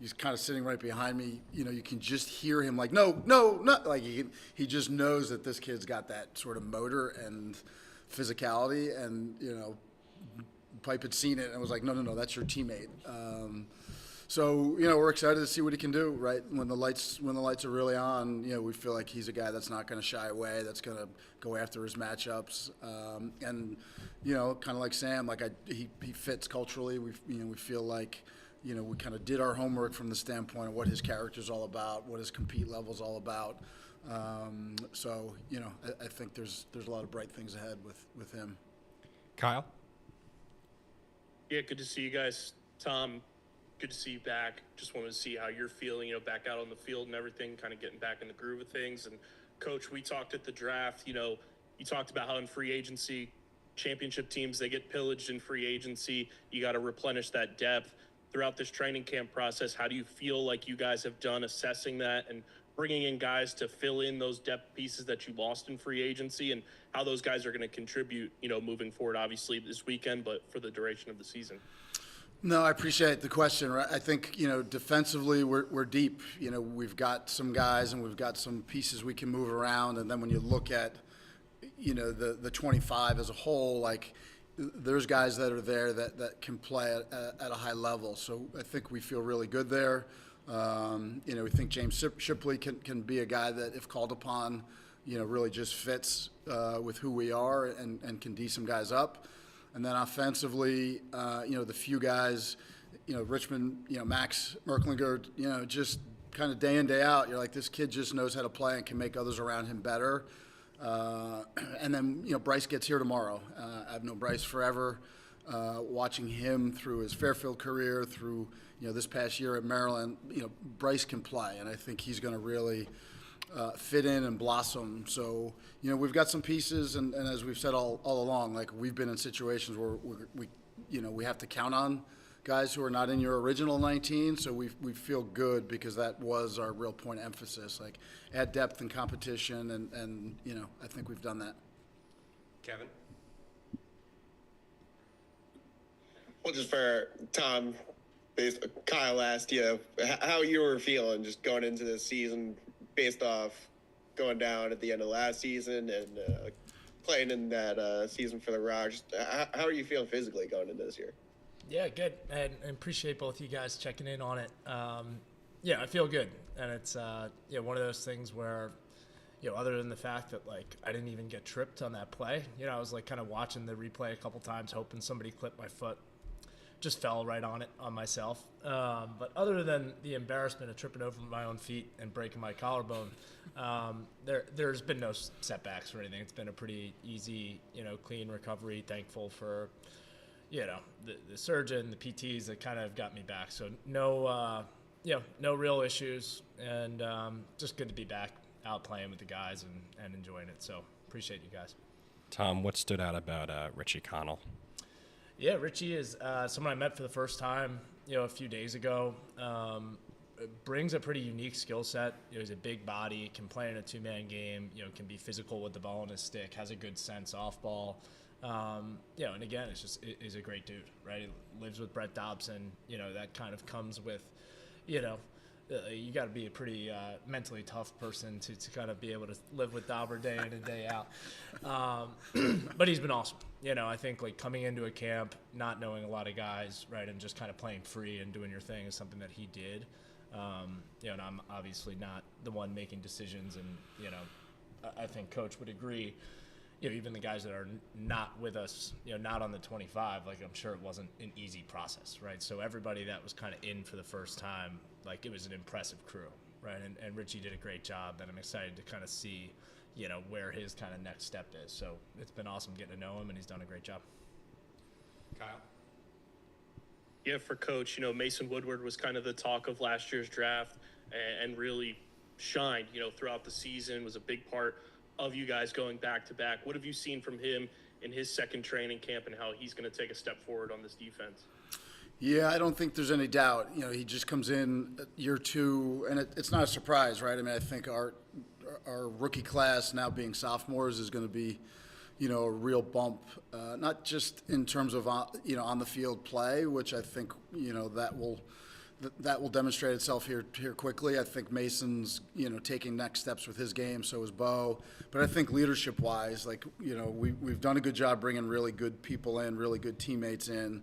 Speaker 12: he's kind of sitting right behind me, you can just hear him like, no, like he just knows that this kid's got that sort of motor and physicality, and, Pipe had seen it and was like, no, that's your teammate. So we're excited to see what he can do. Right when the lights are really on, we feel like he's a guy that's not going to shy away. That's going to go after his matchups. And kind of like Sam, he fits culturally. We feel like we kind of did our homework from the standpoint of what his character's all about, what his compete level's all about. So I think there's a lot of bright things ahead with him.
Speaker 1: Kyle?
Speaker 4: Yeah, good to see you guys. Tom, good to see you back. Just wanted to see how you're feeling, back out on the field and everything, kind of getting back in the groove of things. And Coach, we talked at the draft, you talked about how in free agency, championship teams, they get pillaged in free agency. You got to replenish that depth. Throughout this training camp process, how do you feel like you guys have done assessing that and bringing in guys to fill in those depth pieces that you lost in free agency, and how those guys are going to contribute, moving forward, obviously this weekend, but for the duration of the season?
Speaker 12: No, I appreciate the question. Right? I think, defensively we're deep. We've got some guys and we've got some pieces we can move around. And then when you look at, the 25 as a whole, there's guys that are there that can play at a high level. So I think we feel really good there. We think James Shipley can be a guy that, if called upon, really just fits with who we are and can D some guys up. And then offensively, the few guys, Richmond, Max Merklinger, just kind of day in, day out, you're like, this kid just knows how to play and can make others around him better. And then, Bryce gets here tomorrow. I've known Bryce forever. Watching him through his Fairfield career, through, this past year at Maryland, Bryce can play. And I think he's going to really fit in and blossom. So, we've got some pieces, and as we've said all along, we've been in situations where we have to count on guys who are not in your original 19. So we feel good because that was our real point of emphasis, add depth and competition, and I think we've done that.
Speaker 1: Kevin?
Speaker 5: Well, just for Tom, Kyle asked you how you were feeling just going into this season based off going down at the end of last season and playing in that season for the Rocks. How are you feeling physically going into this year?
Speaker 8: Yeah, good. And appreciate both you guys checking in on it. I feel good. And it's one of those things where, other than the fact that, I didn't even get tripped on that play, I was, kind of watching the replay a couple times, hoping somebody clipped my foot. Just fell right on it, on myself. But other than the embarrassment of tripping over my own feet and breaking my collarbone, there's been no setbacks or anything. It's been a pretty easy, clean recovery. Thankful for, the surgeon, the PTs that kind of got me back. So no real issues, and just good to be back out playing with the guys and enjoying it. So appreciate you guys.
Speaker 1: Tom, what stood out about Richie Connell?
Speaker 8: Yeah, Richie is someone I met for the first time, a few days ago. Brings a pretty unique skill set. He's a big body, can play in a two-man game, can be physical with the ball in his stick, has a good sense off ball. And again, is a great dude, right? He lives with Brett Dobson. That kind of comes with, you got to be a pretty mentally tough person to kind of be able to live with Dauber day in and day out. But he's been awesome. I think coming into a camp, not knowing a lot of guys, right, and just kind of playing free and doing your thing is something that he did. And I'm obviously not the one making decisions, and I think Coach would agree. even the guys that are not with us, not on the 25, like I'm sure it wasn't an easy process, right? So everybody that was kind of in for the first time, like it was an impressive crew, right? And Richie did a great job, and I'm excited to kind of see, where his kind of next step is. So it's been awesome getting to know him, and he's done a great job.
Speaker 1: Kyle?
Speaker 4: Yeah, for Coach, Mason Woodward was kind of the talk of last year's draft and really shined, throughout the season, was a big part of you guys going back to back. What have you seen from him in his second training camp and how he's going to take a step forward on this defense?
Speaker 12: Yeah, I don't think there's any doubt. He just comes in year two, and it's not a surprise, right? I mean, I think our rookie class now being sophomores is going to be, a real bump, not just in terms of on the field play, which I think that will demonstrate itself here quickly. I think Mason's taking next steps with his game. So is Bo. But I think leadership wise, we've done a good job bringing really good people in, really good teammates in.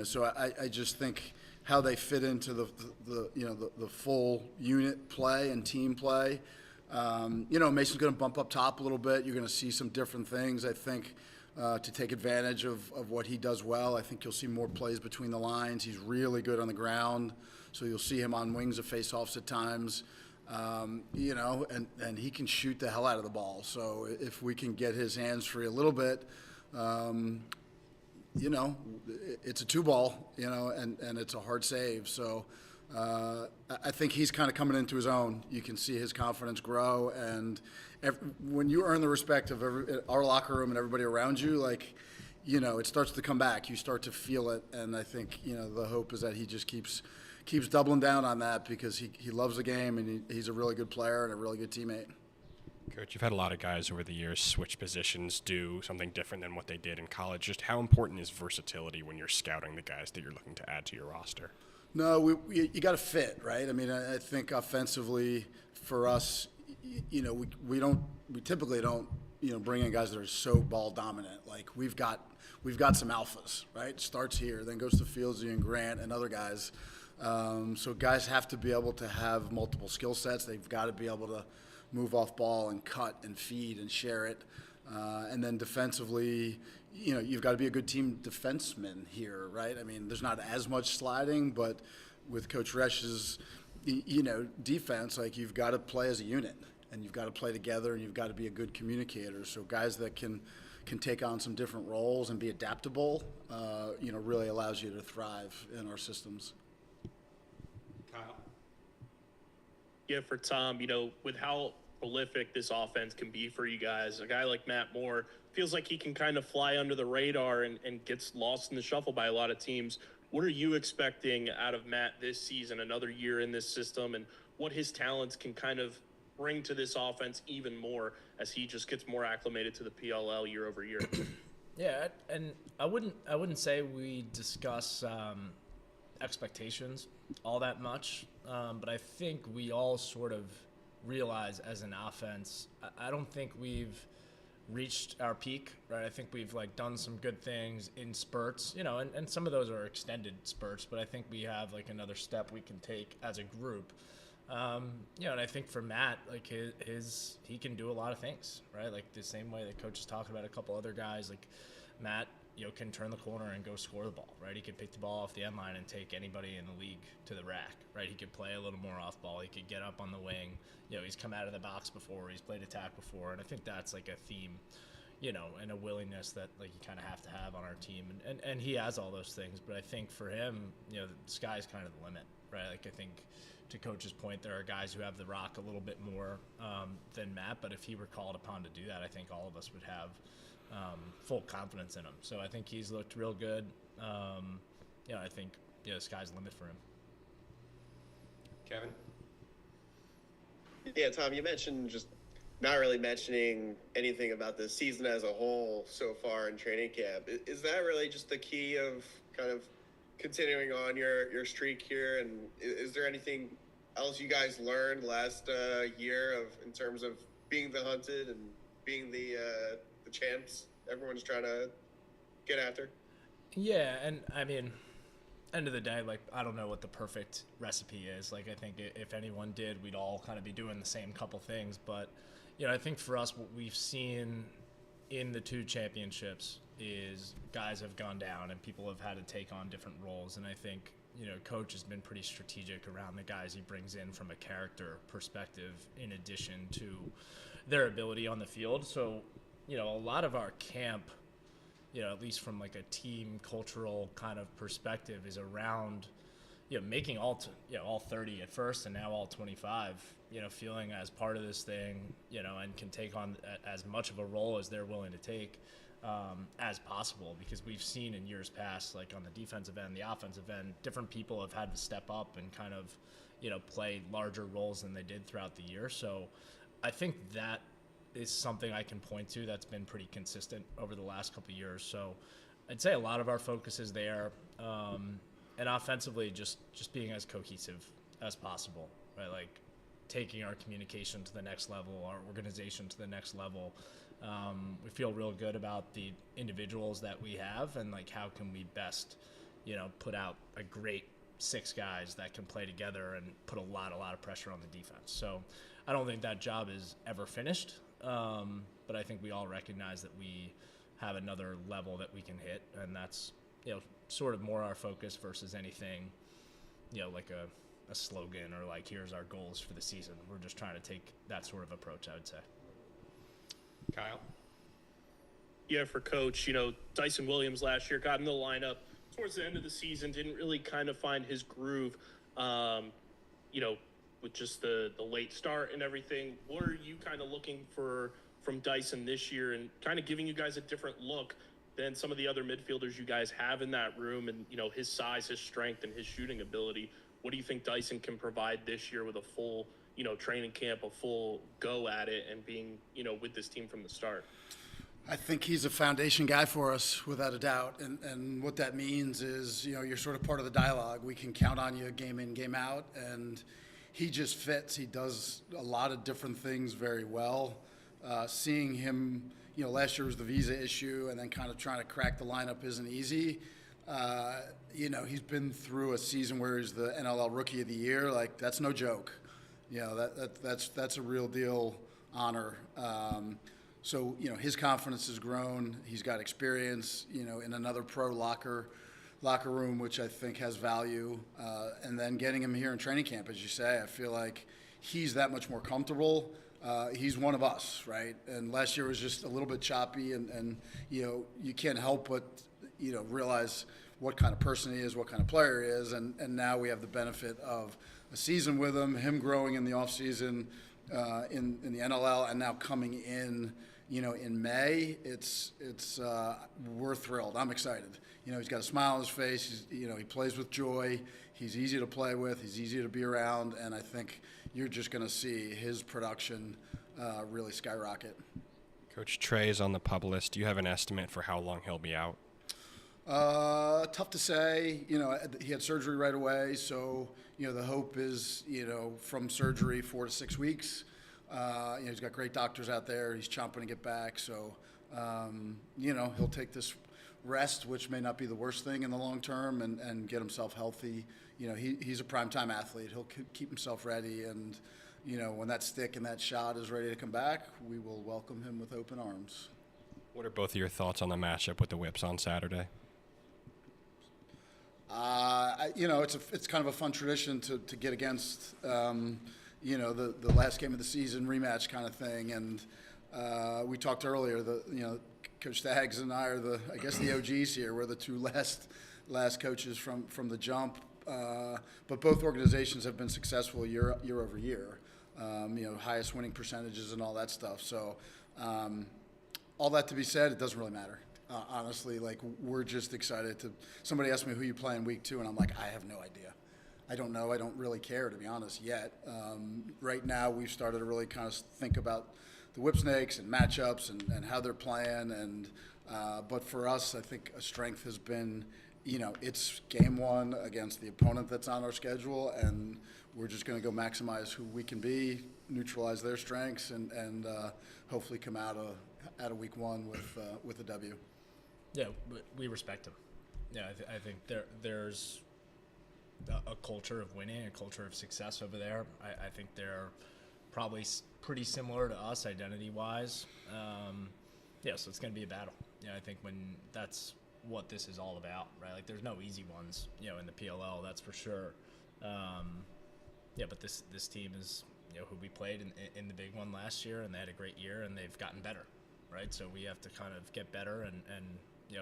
Speaker 12: So I just think how they fit into the full unit play and team play. Mason's going to bump up top a little bit. You're going to see some different things, I think, to take advantage of what he does well. I think you'll see more plays between the lines. He's really good on the ground, so you'll see him on wings of faceoffs at times. And he can shoot the hell out of the ball. So if we can get his hands free a little bit, it's a two ball, and it's a hard save. So I think he's kind of coming into his own. You can see his confidence grow, and when you earn the respect of our locker room and everybody around you, it starts to come back. You start to feel it, and I think the hope is that he just keeps doubling down on that because he loves the game, and he's a really good player and a really good teammate.
Speaker 1: Coach, you've had a lot of guys over the years switch positions, do something different than what they did in college. Just how important is versatility when you're scouting the guys that you're looking to add to your roster?
Speaker 12: No, you got to fit, right? I mean, I think offensively for us, we typically don't, bring in guys that are so ball dominant. Like we've got some alphas, right? Starts here, then goes to Fieldsy and Grant and other guys. So guys have to be able to have multiple skill sets. They've got to be able to move off ball and cut and feed and share it. And then defensively, you've got to be a good team defenseman here, right? I mean, there's not as much sliding, but with Coach Resch's, defense, you've got to play as a unit, and you've got to play together, and you've got to be a good communicator. So guys that can take on some different roles and be adaptable, really allows you to thrive in our systems.
Speaker 1: Kyle?
Speaker 4: Yeah, for Tom, with how prolific this offense can be for you guys, a guy like Matt Moore feels like he can kind of fly under the radar and gets lost in the shuffle by a lot of teams. What are you expecting out of Matt this season, another year in this system, and what his talents can kind of bring to this offense even more as he just gets more acclimated to the PLL year over year?
Speaker 8: Yeah, and I wouldn't say we discuss expectations all that much, but I think we all sort of realize as an offense, I don't think we've reached our peak, right? I think we've done some good things in spurts, and some of those are extended spurts, but I think we have another step we can take as a group. And I think for Matt, he can do a lot of things, right? The same way that Coach is talking about a couple other guys, Matt, can turn the corner and go score the ball, right? He could pick the ball off the end line and take anybody in the league to the rack, right? He could play a little more off ball. He could get up on the wing. He's come out of the box before. He's played attack before. And I think that's a theme, and a willingness that you kind of have on our team. And he has all those things. But I think for him, the sky's kind of the limit, right? I think to Coach's point, there are guys who have the rock a little bit more than Matt. But if he were called upon to do that, I think all of us would have full confidence in him. So I think he's looked real good. I think the sky's the limit for him.
Speaker 1: Kevin?
Speaker 5: Yeah, Tom, you mentioned just not really mentioning anything about the season as a whole so far in training camp. Is that really just the key of kind of continuing on your streak here? And is there anything else you guys learned last year in terms of being the hunted and being the champs everyone's trying to get after?
Speaker 8: Yeah, and I mean, end of the day, I don't know what the perfect recipe is. I think if anyone did, we'd all kind of be doing the same couple things. But, I think for us, what we've seen in the 2 championships is guys have gone down and people have had to take on different roles. And I think, Coach has been pretty strategic around the guys he brings in from a character perspective in addition to their ability on the field. So, a lot of our camp, at least from like a team cultural kind of perspective, is around, making all 30 at first and now all 25, feeling as part of this thing, and can take on as much of a role as they're willing to take as possible, because we've seen in years past, like on the defensive end, the offensive end, different people have had to step up and kind of, play larger roles than they did throughout the year. So I think that is something I can point to that's been pretty consistent over the last couple of years. So I'd say a lot of our focus is there, and offensively just being as cohesive as possible, right? Like taking our communication to the next level, our organization to the next level. We feel real good about the individuals that we have, and like how can we best, put out a great 6 guys that can play together and put a lot of pressure on the defense. So I don't think that job is ever finished, but I think we all recognize that we have another level that we can hit, and that's, sort of more our focus versus anything, like a slogan or like here's our goals for the season. We're just trying to take that sort of approach, I would say.
Speaker 1: Kyle?
Speaker 4: Yeah, for Coach, Dyson Williams last year got in the lineup towards the end of the season, didn't really kind of find his groove, with just the late start and everything. What are you kind of looking for from Dyson this year, and kind of giving you guys a different look than some of the other midfielders you guys have in that room, and, his size, his strength, and his shooting ability? What do you think Dyson can provide this year with a full, training camp, a full go at it, and being, with this team from the start?
Speaker 12: I think he's a foundation guy for us, without a doubt. And what that means is, you're sort of part of the dialogue. We can count on you game in, game out. And he just fits. He does a lot of different things very well. Seeing him, last year was the visa issue, and then kind of trying to crack the lineup isn't easy. He's been through a season where he's the NLL Rookie of the Year. Like, that's no joke. That's a real deal honor. So, his confidence has grown. He's got experience, in another pro locker room, which I think has value. And then getting him here in training camp, as you say, I feel like he's that much more comfortable. He's one of us, right? And last year was just a little bit choppy, and you can't help but, realize what kind of person he is, what kind of player he is. And now we have the benefit of a season with him growing in the offseason, in the NLL, and now coming in, in May. We're thrilled. I'm excited. He's got a smile on his face. He plays with joy. He's easy to play with. He's easy to be around. And I think you're just going to see his production really skyrocket.
Speaker 1: Coach Trey is on the PUP list. Do you have an estimate for how long he'll be out?
Speaker 12: Tough to say. He had surgery right away, so the hope is from surgery 4 to 6 weeks. He's got great doctors out there. He's chomping to get back, so he'll take this rest, which may not be the worst thing in the long term, and get himself healthy. He's a primetime athlete. He'll keep himself ready, and when that stick and that shot is ready to come back, we will welcome him with open arms.
Speaker 1: What are both of your thoughts on the matchup with the Whips on Saturday?
Speaker 12: It's kind of a fun tradition to get against, the last game of the season rematch kind of thing. And we talked earlier, Coach Staggs and I are the OGs here. We're the 2 last coaches from the jump. But both organizations have been successful year over year. Highest winning percentages and all that stuff. So all that to be said, it doesn't really matter. Honestly, we're just excited somebody asked me who you play in week 2, and I'm like, I have no idea. I don't know. I don't really care, to be honest, yet. Right now, we've started to really kind of think about the Whip Snakes and matchups and how they're playing. And but for us, I think a strength has been, it's game 1 against the opponent that's on our schedule, and we're just going to go maximize who we can be, neutralize their strengths, and hopefully come out of week 1 with a W.
Speaker 8: Yeah, we respect them. Yeah, I think there's a culture of winning, a culture of success over there. I think they're probably pretty similar to us identity-wise.
Speaker 13: Yeah, so it's going to be a battle. I think when that's what this is all about, right? Like, there's no easy ones, in the PLL, that's for sure. But this team is, who we played in the big one last year, and they had a great year, and they've gotten better, right? So we have to kind of get better and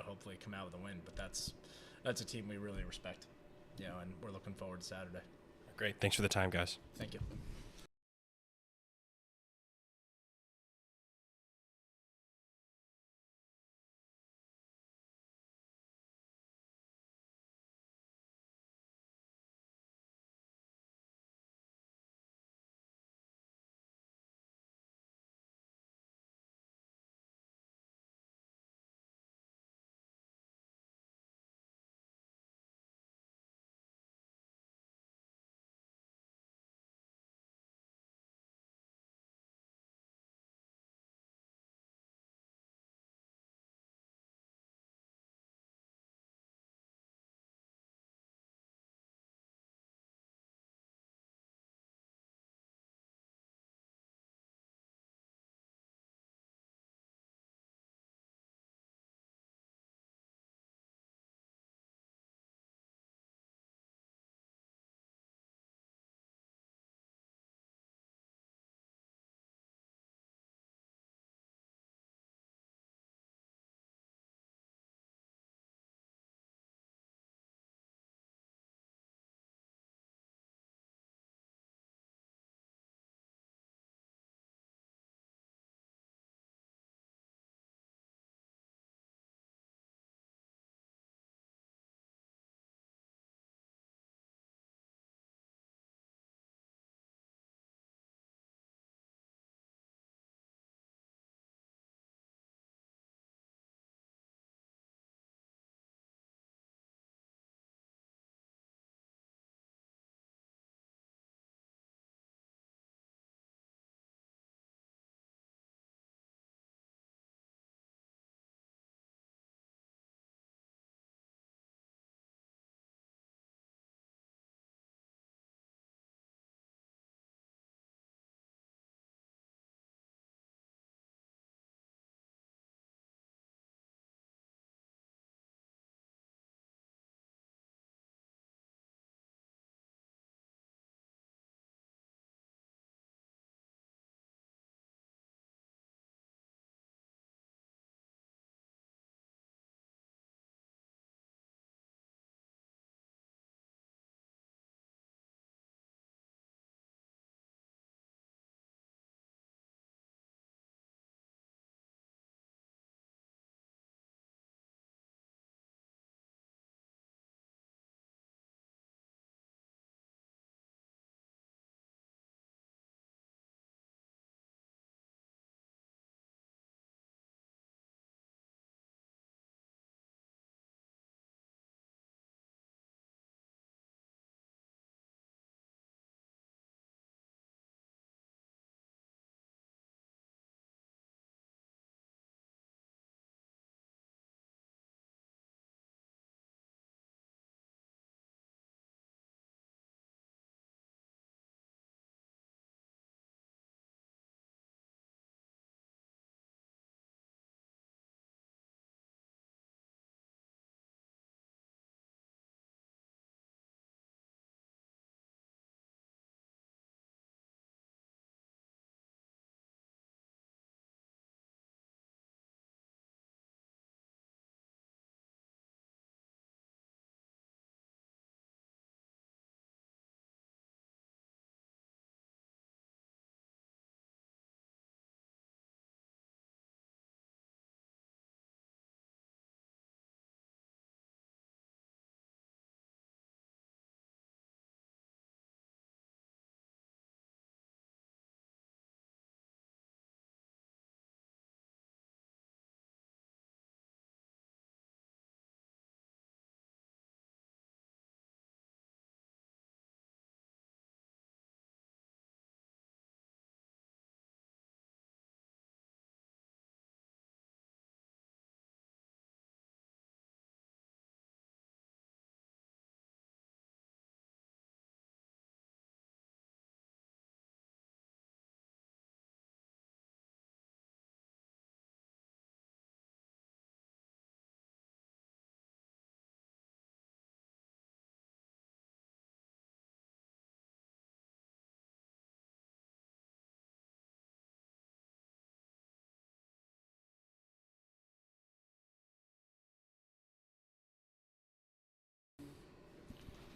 Speaker 13: hopefully come out with a win. But that's a team we really respect, and we're looking forward to Saturday.
Speaker 1: Great. Thanks for the time, guys.
Speaker 13: Thank you.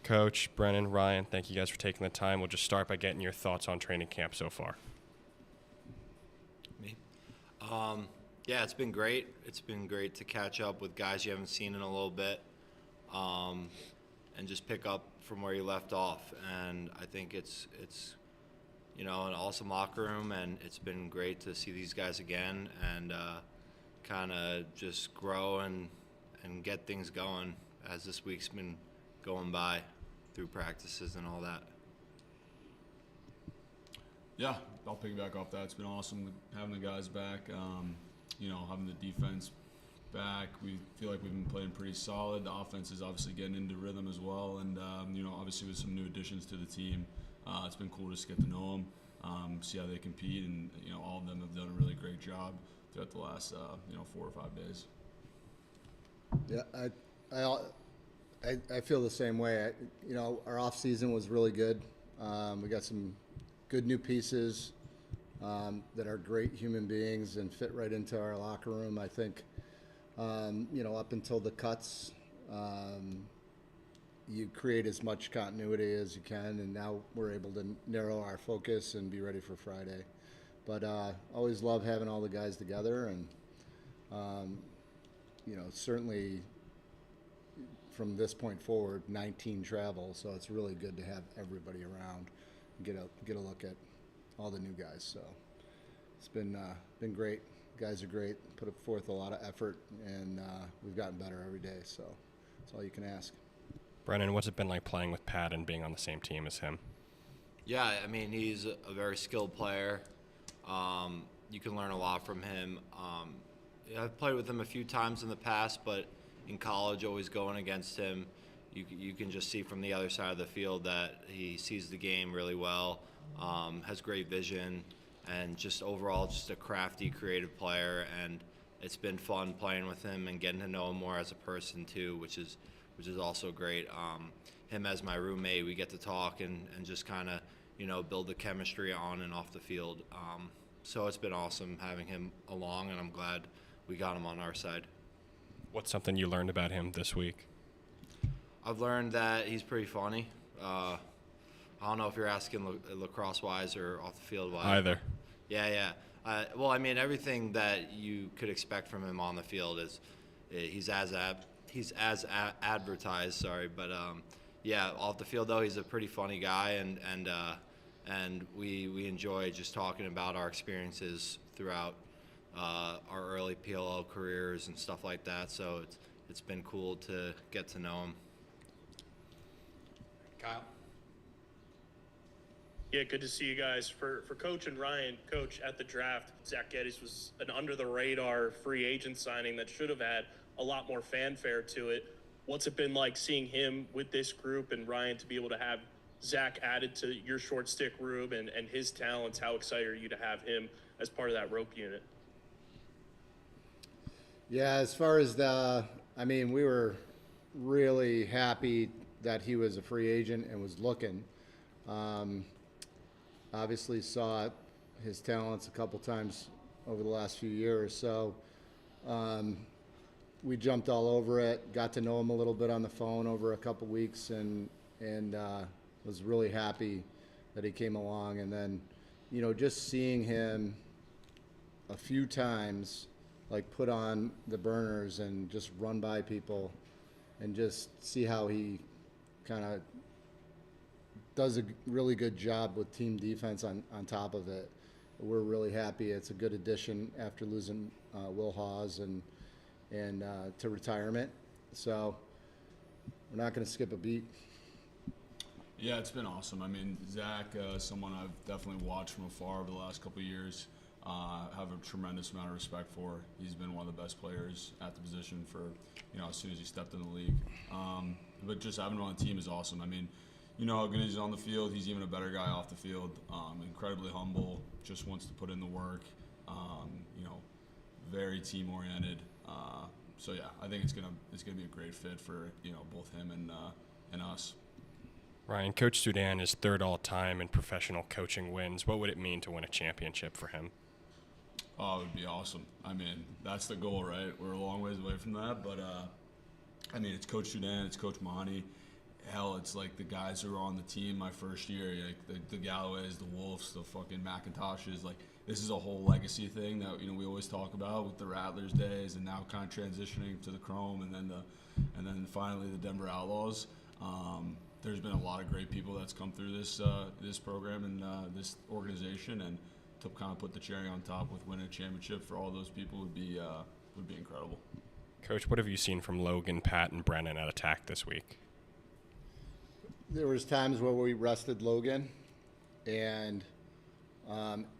Speaker 1: Coach, Brennan, Ryan, thank you guys for taking the time. We'll just start by getting your thoughts on training camp so far.
Speaker 14: Me? Yeah, it's been great. It's been great to catch up with guys you haven't seen in a little bit, and just pick up from where you left off. And I think it's an awesome locker room, and it's been great to see these guys again and kind of just grow and get things going as this week's been going by through practices and all that.
Speaker 9: Yeah, I'll piggyback off that. It's been awesome having the guys back. Having the defense back. We feel like we've been playing pretty solid. The offense is obviously getting into rhythm as well, and obviously with some new additions to the team, it's been cool just to get to know them, see how they compete, and all of them have done a really great job throughout the last 4 or 5 days.
Speaker 15: Yeah, I feel the same way. Our off season was really good. We got some good new pieces that are great human beings and fit right into our locker room. I think, up until the cuts, you create as much continuity as you can, and now we're able to narrow our focus and be ready for Friday. But always love having all the guys together, and certainly from this point forward, 19 travel, so it's really good to have everybody around and get a look at all the new guys. So it's been great. Guys are great. Put forth a lot of effort, and we've gotten better every day. So that's all you can ask.
Speaker 1: Brennan, what's it been like playing with Pat and being on the same team as him?
Speaker 14: Yeah, I mean, he's a very skilled player. You can learn a lot from him. I've played with him a few times in the past, but in college, always going against him, you can just see from the other side of the field that he sees the game really well, has great vision, and just overall just a crafty, creative player. And it's been fun playing with him and getting to know him more as a person too, which is also great. Him as my roommate, we get to talk and just kind of build the chemistry on and off the field. So it's been awesome having him along, and I'm glad we got him on our side.
Speaker 1: What's something you learned about him this week?
Speaker 14: I've learned that he's pretty funny. I don't know if you're asking lacrosse-wise or off the field-wise.
Speaker 1: Either.
Speaker 14: Yeah. Well, I mean, everything that you could expect from him on the field is he's as advertised. Sorry, but yeah, off the field though, he's a pretty funny guy, and we enjoy just talking about our experiences throughout our early PLL careers and stuff like that. So it's been cool to get to know him.
Speaker 13: Kyle?
Speaker 4: Yeah, good to see you guys. For Coach and Ryan, Coach, at the draft, Zach Geddes was an under-the-radar free agent signing that should have had a lot more fanfare to it. What's it been like seeing him with this group, and Ryan to be able to have Zach added to your short stick room and his talents? How excited are you to have him as part of that rope unit?
Speaker 15: Yeah, as far as we were really happy that he was a free agent and was looking. Obviously saw his talents a couple times over the last few years. So we jumped all over it, got to know him a little bit on the phone over a couple weeks, and was really happy that he came along. And then, just seeing him a few times, like put on the burners and just run by people and just see how he kind of does a really good job with team defense on top of it. We're really happy. It's a good addition after losing Will Hawes and to retirement. So we're not going to skip a beat.
Speaker 9: Yeah, it's been awesome. I mean, Zach, someone I've definitely watched from afar over the last couple of years, have a tremendous amount of respect for. He's been one of the best players at the position for, as soon as he stepped in the league. But just having him on the team is awesome. I mean, how good he's on the field. He's even a better guy off the field. Incredibly humble, just wants to put in the work. Very team oriented. So yeah, I think it's gonna be a great fit for both him and us.
Speaker 1: Ryan, Coach Sudan is third all-time in professional coaching wins. What would it mean to win a championship for him?
Speaker 9: Oh, it would be awesome. I mean, that's the goal, right? We're a long ways away from that, but it's Coach Sudan, it's Coach Mahoney,
Speaker 16: hell, it's like the guys who were on the team my first year, like the Galloways, the Wolves, the fucking McIntoshes. Like, this is a whole legacy thing that, you know, we always talk about with the Rattlers days, and now kind of transitioning to the Chrome, and then finally the Denver Outlaws. There's been a lot of great people that's come through this program and this organization, and to kind of put the cherry on top with winning a championship for all those people would be incredible.
Speaker 1: Coach, what have you seen from Logan, Pat, and Brennan at attack this week?
Speaker 15: There was times where we rested Logan, and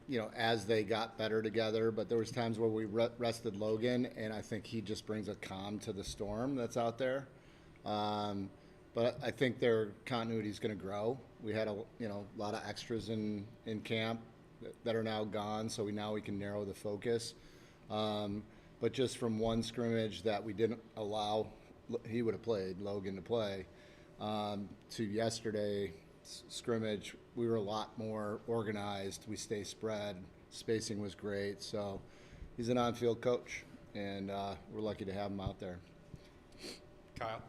Speaker 15: you know, as they got better together. But there was times where we rested Logan, and I think he just brings a calm to the storm that's out there. But I think their continuity is going to grow. We had a lot of extras in camp that are now gone, so now we can narrow the focus. But just from one scrimmage that we didn't allow, he would have played, Logan to play, to yesterday scrimmage, we were a lot more organized. We stay spread. Spacing was great. So he's an on-field coach, and we're lucky to have him out there.
Speaker 1: Kyle?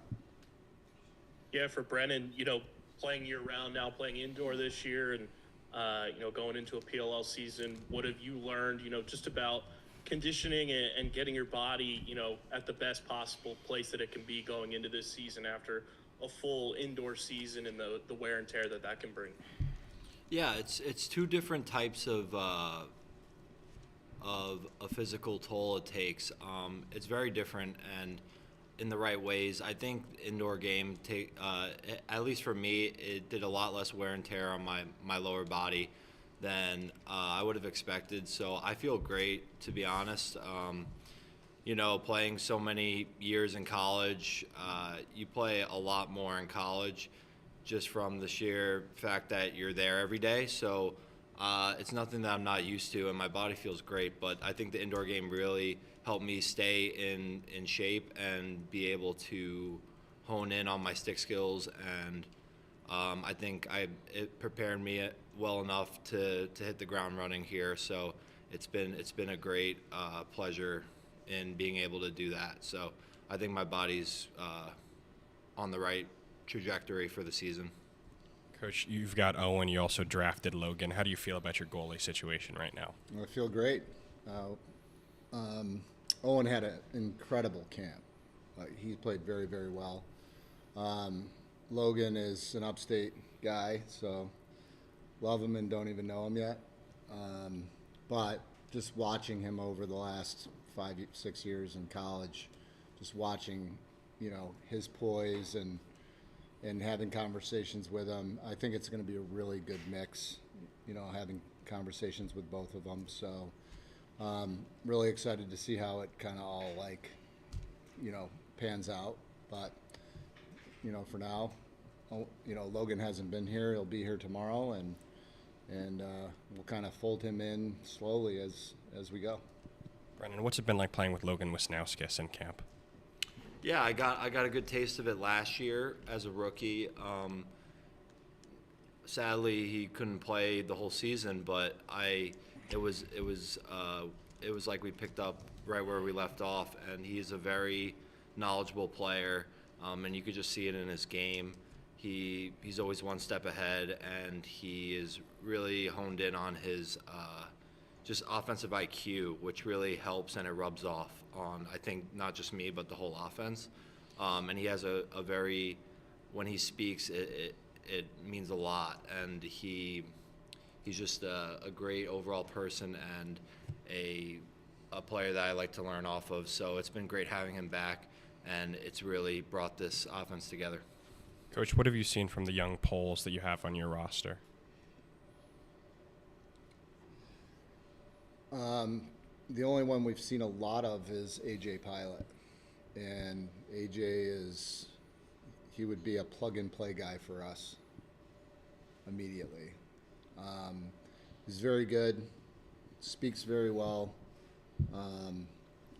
Speaker 4: Yeah, for Brennan, you know, playing year-round now, playing indoor this year, and, you know, going into a PLL season, what have you learned, you know, just about conditioning and getting your body, you know, at the best possible place that it can be going into this season after a full indoor season and the wear and tear that can bring?
Speaker 14: Yeah, it's two different types of a physical toll it takes. It's very different, and in the right ways. I think indoor game at least for me, it did a lot less wear and tear on my lower body than I would have expected. So I feel great, to be honest. You know, playing so many years in college, you play a lot more in college just from the sheer fact that you're there every day. So it's nothing that I'm not used to, and my body feels great. But I think the indoor game really helped me stay in shape and be able to hone in on my stick skills. And I think it prepared me well enough to hit the ground running here. So it's been a great pleasure in being able to do that. So I think my body's on the right trajectory for the season.
Speaker 1: Coach, you've got Owen. You also drafted Logan. How do you feel about your goalie situation right now?
Speaker 15: I feel great. Owen had an incredible camp. He played very, very well. Logan is an upstate guy, so love him and don't even know him yet. But just watching him over the last 5-6 years in college, just watching, you know, his poise and having conversations with him, I think it's going to be a really good mix, you know, having conversations with both of them. So really excited to see how it kind of all, like, you know, pans out. But, you know, for now, you know, Logan hasn't been here. He'll be here tomorrow, and we'll kind of fold him in slowly as we go.
Speaker 1: Brendan, what's it been like playing with Logan Wisnauskas in camp?
Speaker 14: Yeah, I got a good taste of it last year as a rookie. Sadly, he couldn't play the whole season, but it was like we picked up right where we left off, and he's a very knowledgeable player, and you could just see it in his game. He's always one step ahead, and he is really honed in on his just offensive IQ, which really helps, and it rubs off on, I think, not just me, but the whole offense. And he has a very, when he speaks, it means a lot, and he's just a great overall person and a player that I like to learn off of. So it's been great having him back, and it's really brought this offense together.
Speaker 1: Coach, what have you seen from the young Poles that you have on your roster?
Speaker 15: The only one we've seen a lot of is AJ Pilot, and AJ he would be a plug-and-play guy for us immediately. He's very good, speaks very well,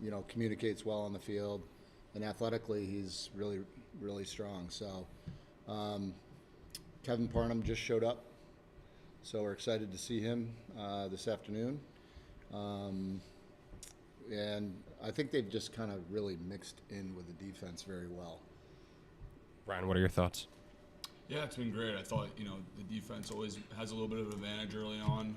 Speaker 15: you know, communicates well on the field, and athletically he's really, really strong. So Kevin Parnham just showed up, so we're excited to see him this afternoon. And I think they've just kind of really mixed in with the defense very well.
Speaker 1: Brian, what are your thoughts?
Speaker 16: Yeah, it's been great. I thought, the defense always has a little bit of an advantage early on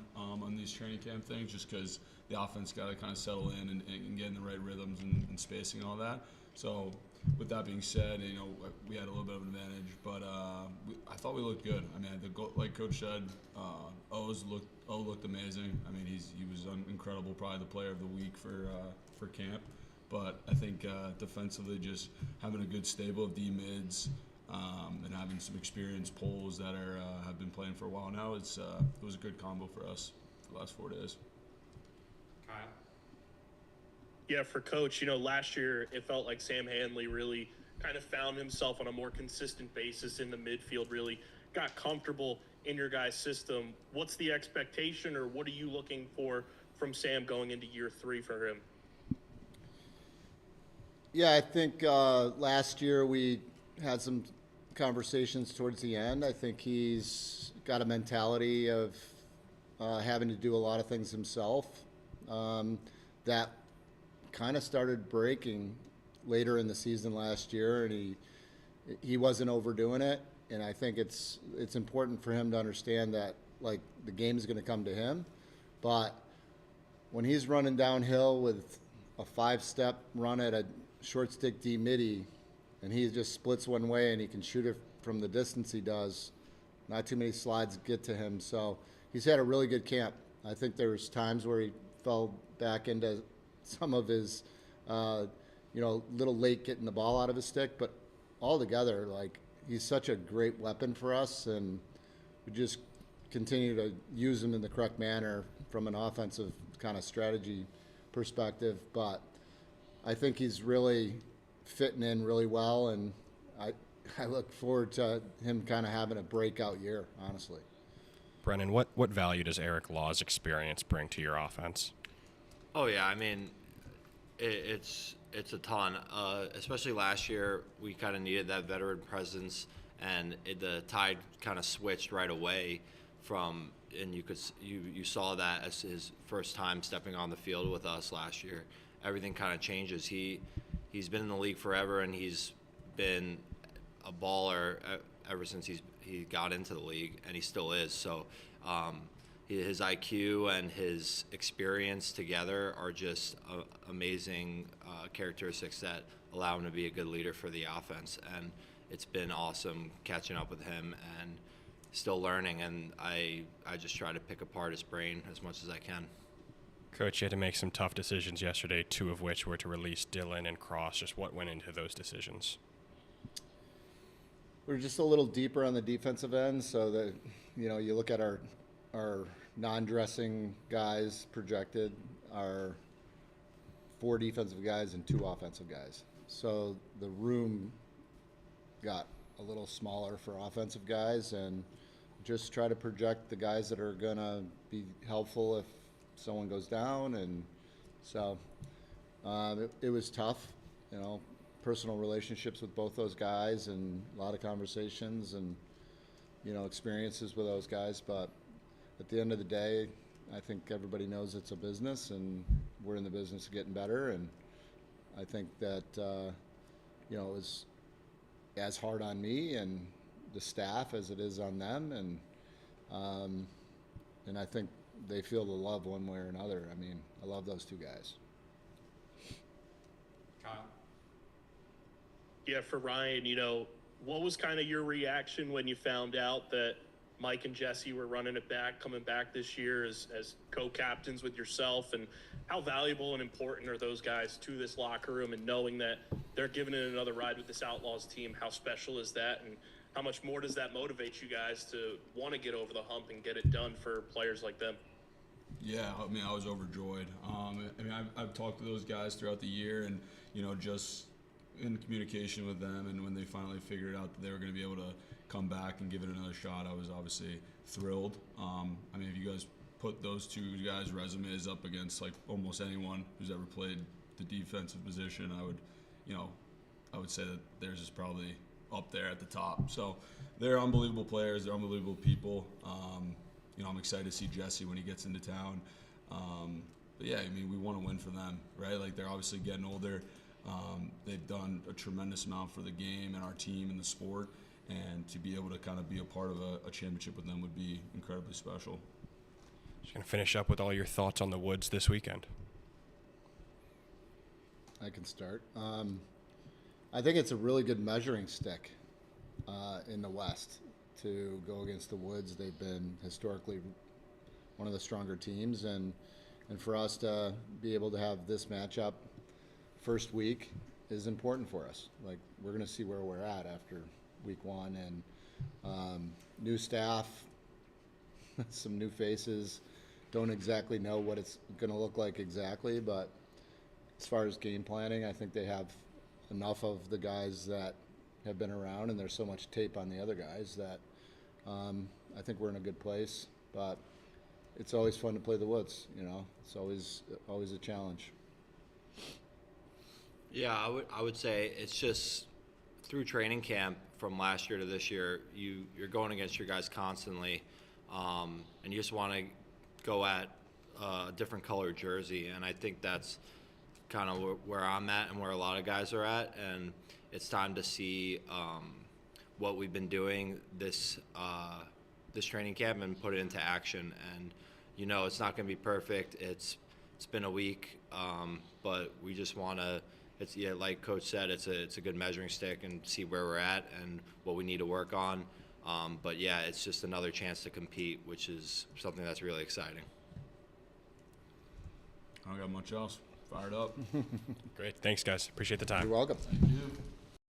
Speaker 16: these training camp things, just because the offense got to kind of settle in and get in the right rhythms and spacing and all that. So with that being said, we had a little bit of an advantage, but I thought we looked good. I mean, like Coach said, O looked amazing. I mean, he was incredible, probably the player of the week for camp. But I think defensively, just having a good stable of D mids. And having some experienced poles that have been playing for a while now, it was a good combo for us the last 4 days.
Speaker 1: Kyle?
Speaker 4: Yeah, for Coach, last year it felt like Sam Hanley really kind of found himself on a more consistent basis in the midfield, really got comfortable in your guys' system. What's the expectation, or what are you looking for from Sam going into year 3 for him?
Speaker 15: Yeah, I think last year we had some conversations towards the end. I think he's got a mentality of having to do a lot of things himself. That kind of started breaking later in the season last year, and he wasn't overdoing it. And I think it's important for him to understand that, like, the game is going to come to him. But when he's running downhill with a 5-step run at a short stick D midi, and he just splits one way and he can shoot it from the distance he does, not too many slides get to him. So he's had a really good camp. I think there was times where he fell back into some of his, little late getting the ball out of his stick. But altogether, like, he's such a great weapon for us, and we just continue to use him in the correct manner from an offensive kind of strategy perspective. But I think he's really fitting in really well, and I look forward to him kind of having a breakout year, honestly.
Speaker 1: Brennan, what value does Eric Law's experience bring to your offense?
Speaker 14: Oh yeah, I mean, it's a ton. Especially last year, we kind of needed that veteran presence, and the tide kind of switched right away from, and you saw that as his first time stepping on the field with us last year. Everything kind of changes. He's been in the league forever, and he's been a baller ever since he got into the league, and he still is. So his IQ and his experience together are just amazing characteristics that allow him to be a good leader for the offense. And it's been awesome catching up with him and still learning, and I just try to pick apart his brain as much as I can.
Speaker 1: Coach, you had to make some tough decisions yesterday, 2 of which were to release Dylan and Cross. Just what went into those decisions?
Speaker 15: We're just a little deeper on the defensive end, so that, you look at our non-dressing guys projected are 4 defensive guys and 2 offensive guys. So the room got a little smaller for offensive guys, and just try to project the guys that are going to be helpful if someone goes down. And so it was tough, personal relationships with both those guys, and a lot of conversations and experiences with those guys. But at the end of the day, I think everybody knows it's a business, and we're in the business of getting better. And I think that it was as hard on me and the staff as it is on them, and I think they feel the love one way or another. I mean, I love those 2 guys.
Speaker 1: Kyle?
Speaker 4: Yeah, for Ryan, what was kind of your reaction when you found out that Mike and Jesse were running it back, coming back this year as co-captains with yourself, and how valuable and important are those guys to this locker room, and knowing that they're giving it another ride with this Outlaws team? How special is that, and how much more does that motivate you guys to want to get over the hump and get it done for players like them?
Speaker 16: Yeah, I mean, I was overjoyed. I've talked to those guys throughout the year, and just in communication with them, and when they finally figured out that they were going to be able to come back and give it another shot, I was obviously thrilled. If you guys put those 2 guys' resumes up against like almost anyone who's ever played the defensive position, I would say that theirs is probably up there at the top. So they're unbelievable players. They're unbelievable people. I'm excited to see Jesse when he gets into town. But yeah, we want to win for them, right? Like, they're obviously getting older. They've done a tremendous amount for the game and our team and the sport. and to be able to kind of be a part of a championship with them would be incredibly special.
Speaker 1: Just going to finish up with all your thoughts on the Woods this weekend.
Speaker 15: I can start. I think it's a really good measuring stick in the West to go against the Woods. They've been historically one of the stronger teams, and for us to be able to have this matchup first week is important for us. Like, we're going to see where we're at after week one, and new staff, some new faces. Don't exactly know what it's going to look like exactly, but as far as game planning, I think they have enough of the guys that have been around, and there's so much tape on the other guys that I think we're in a good place. But it's always fun to play the Woods, you know. It's always a challenge.
Speaker 14: Yeah, I would say it's just through training camp from last year to this year, you're going against your guys constantly, and you just want to go at a different colored jersey, and I think that's kind of where I'm at and where a lot of guys are at, and it's time to see what we've been doing this training camp and put it into action. And you know, it's not going to be perfect. It's been a week, but we just want to. It's like Coach said, it's a good measuring stick and see where we're at and what we need to work on. But yeah, it's just another chance to compete, which is something that's really exciting.
Speaker 16: I don't got much else. Fired up.
Speaker 1: Great. Thanks, guys. Appreciate the time.
Speaker 15: You're welcome.
Speaker 16: Thank you.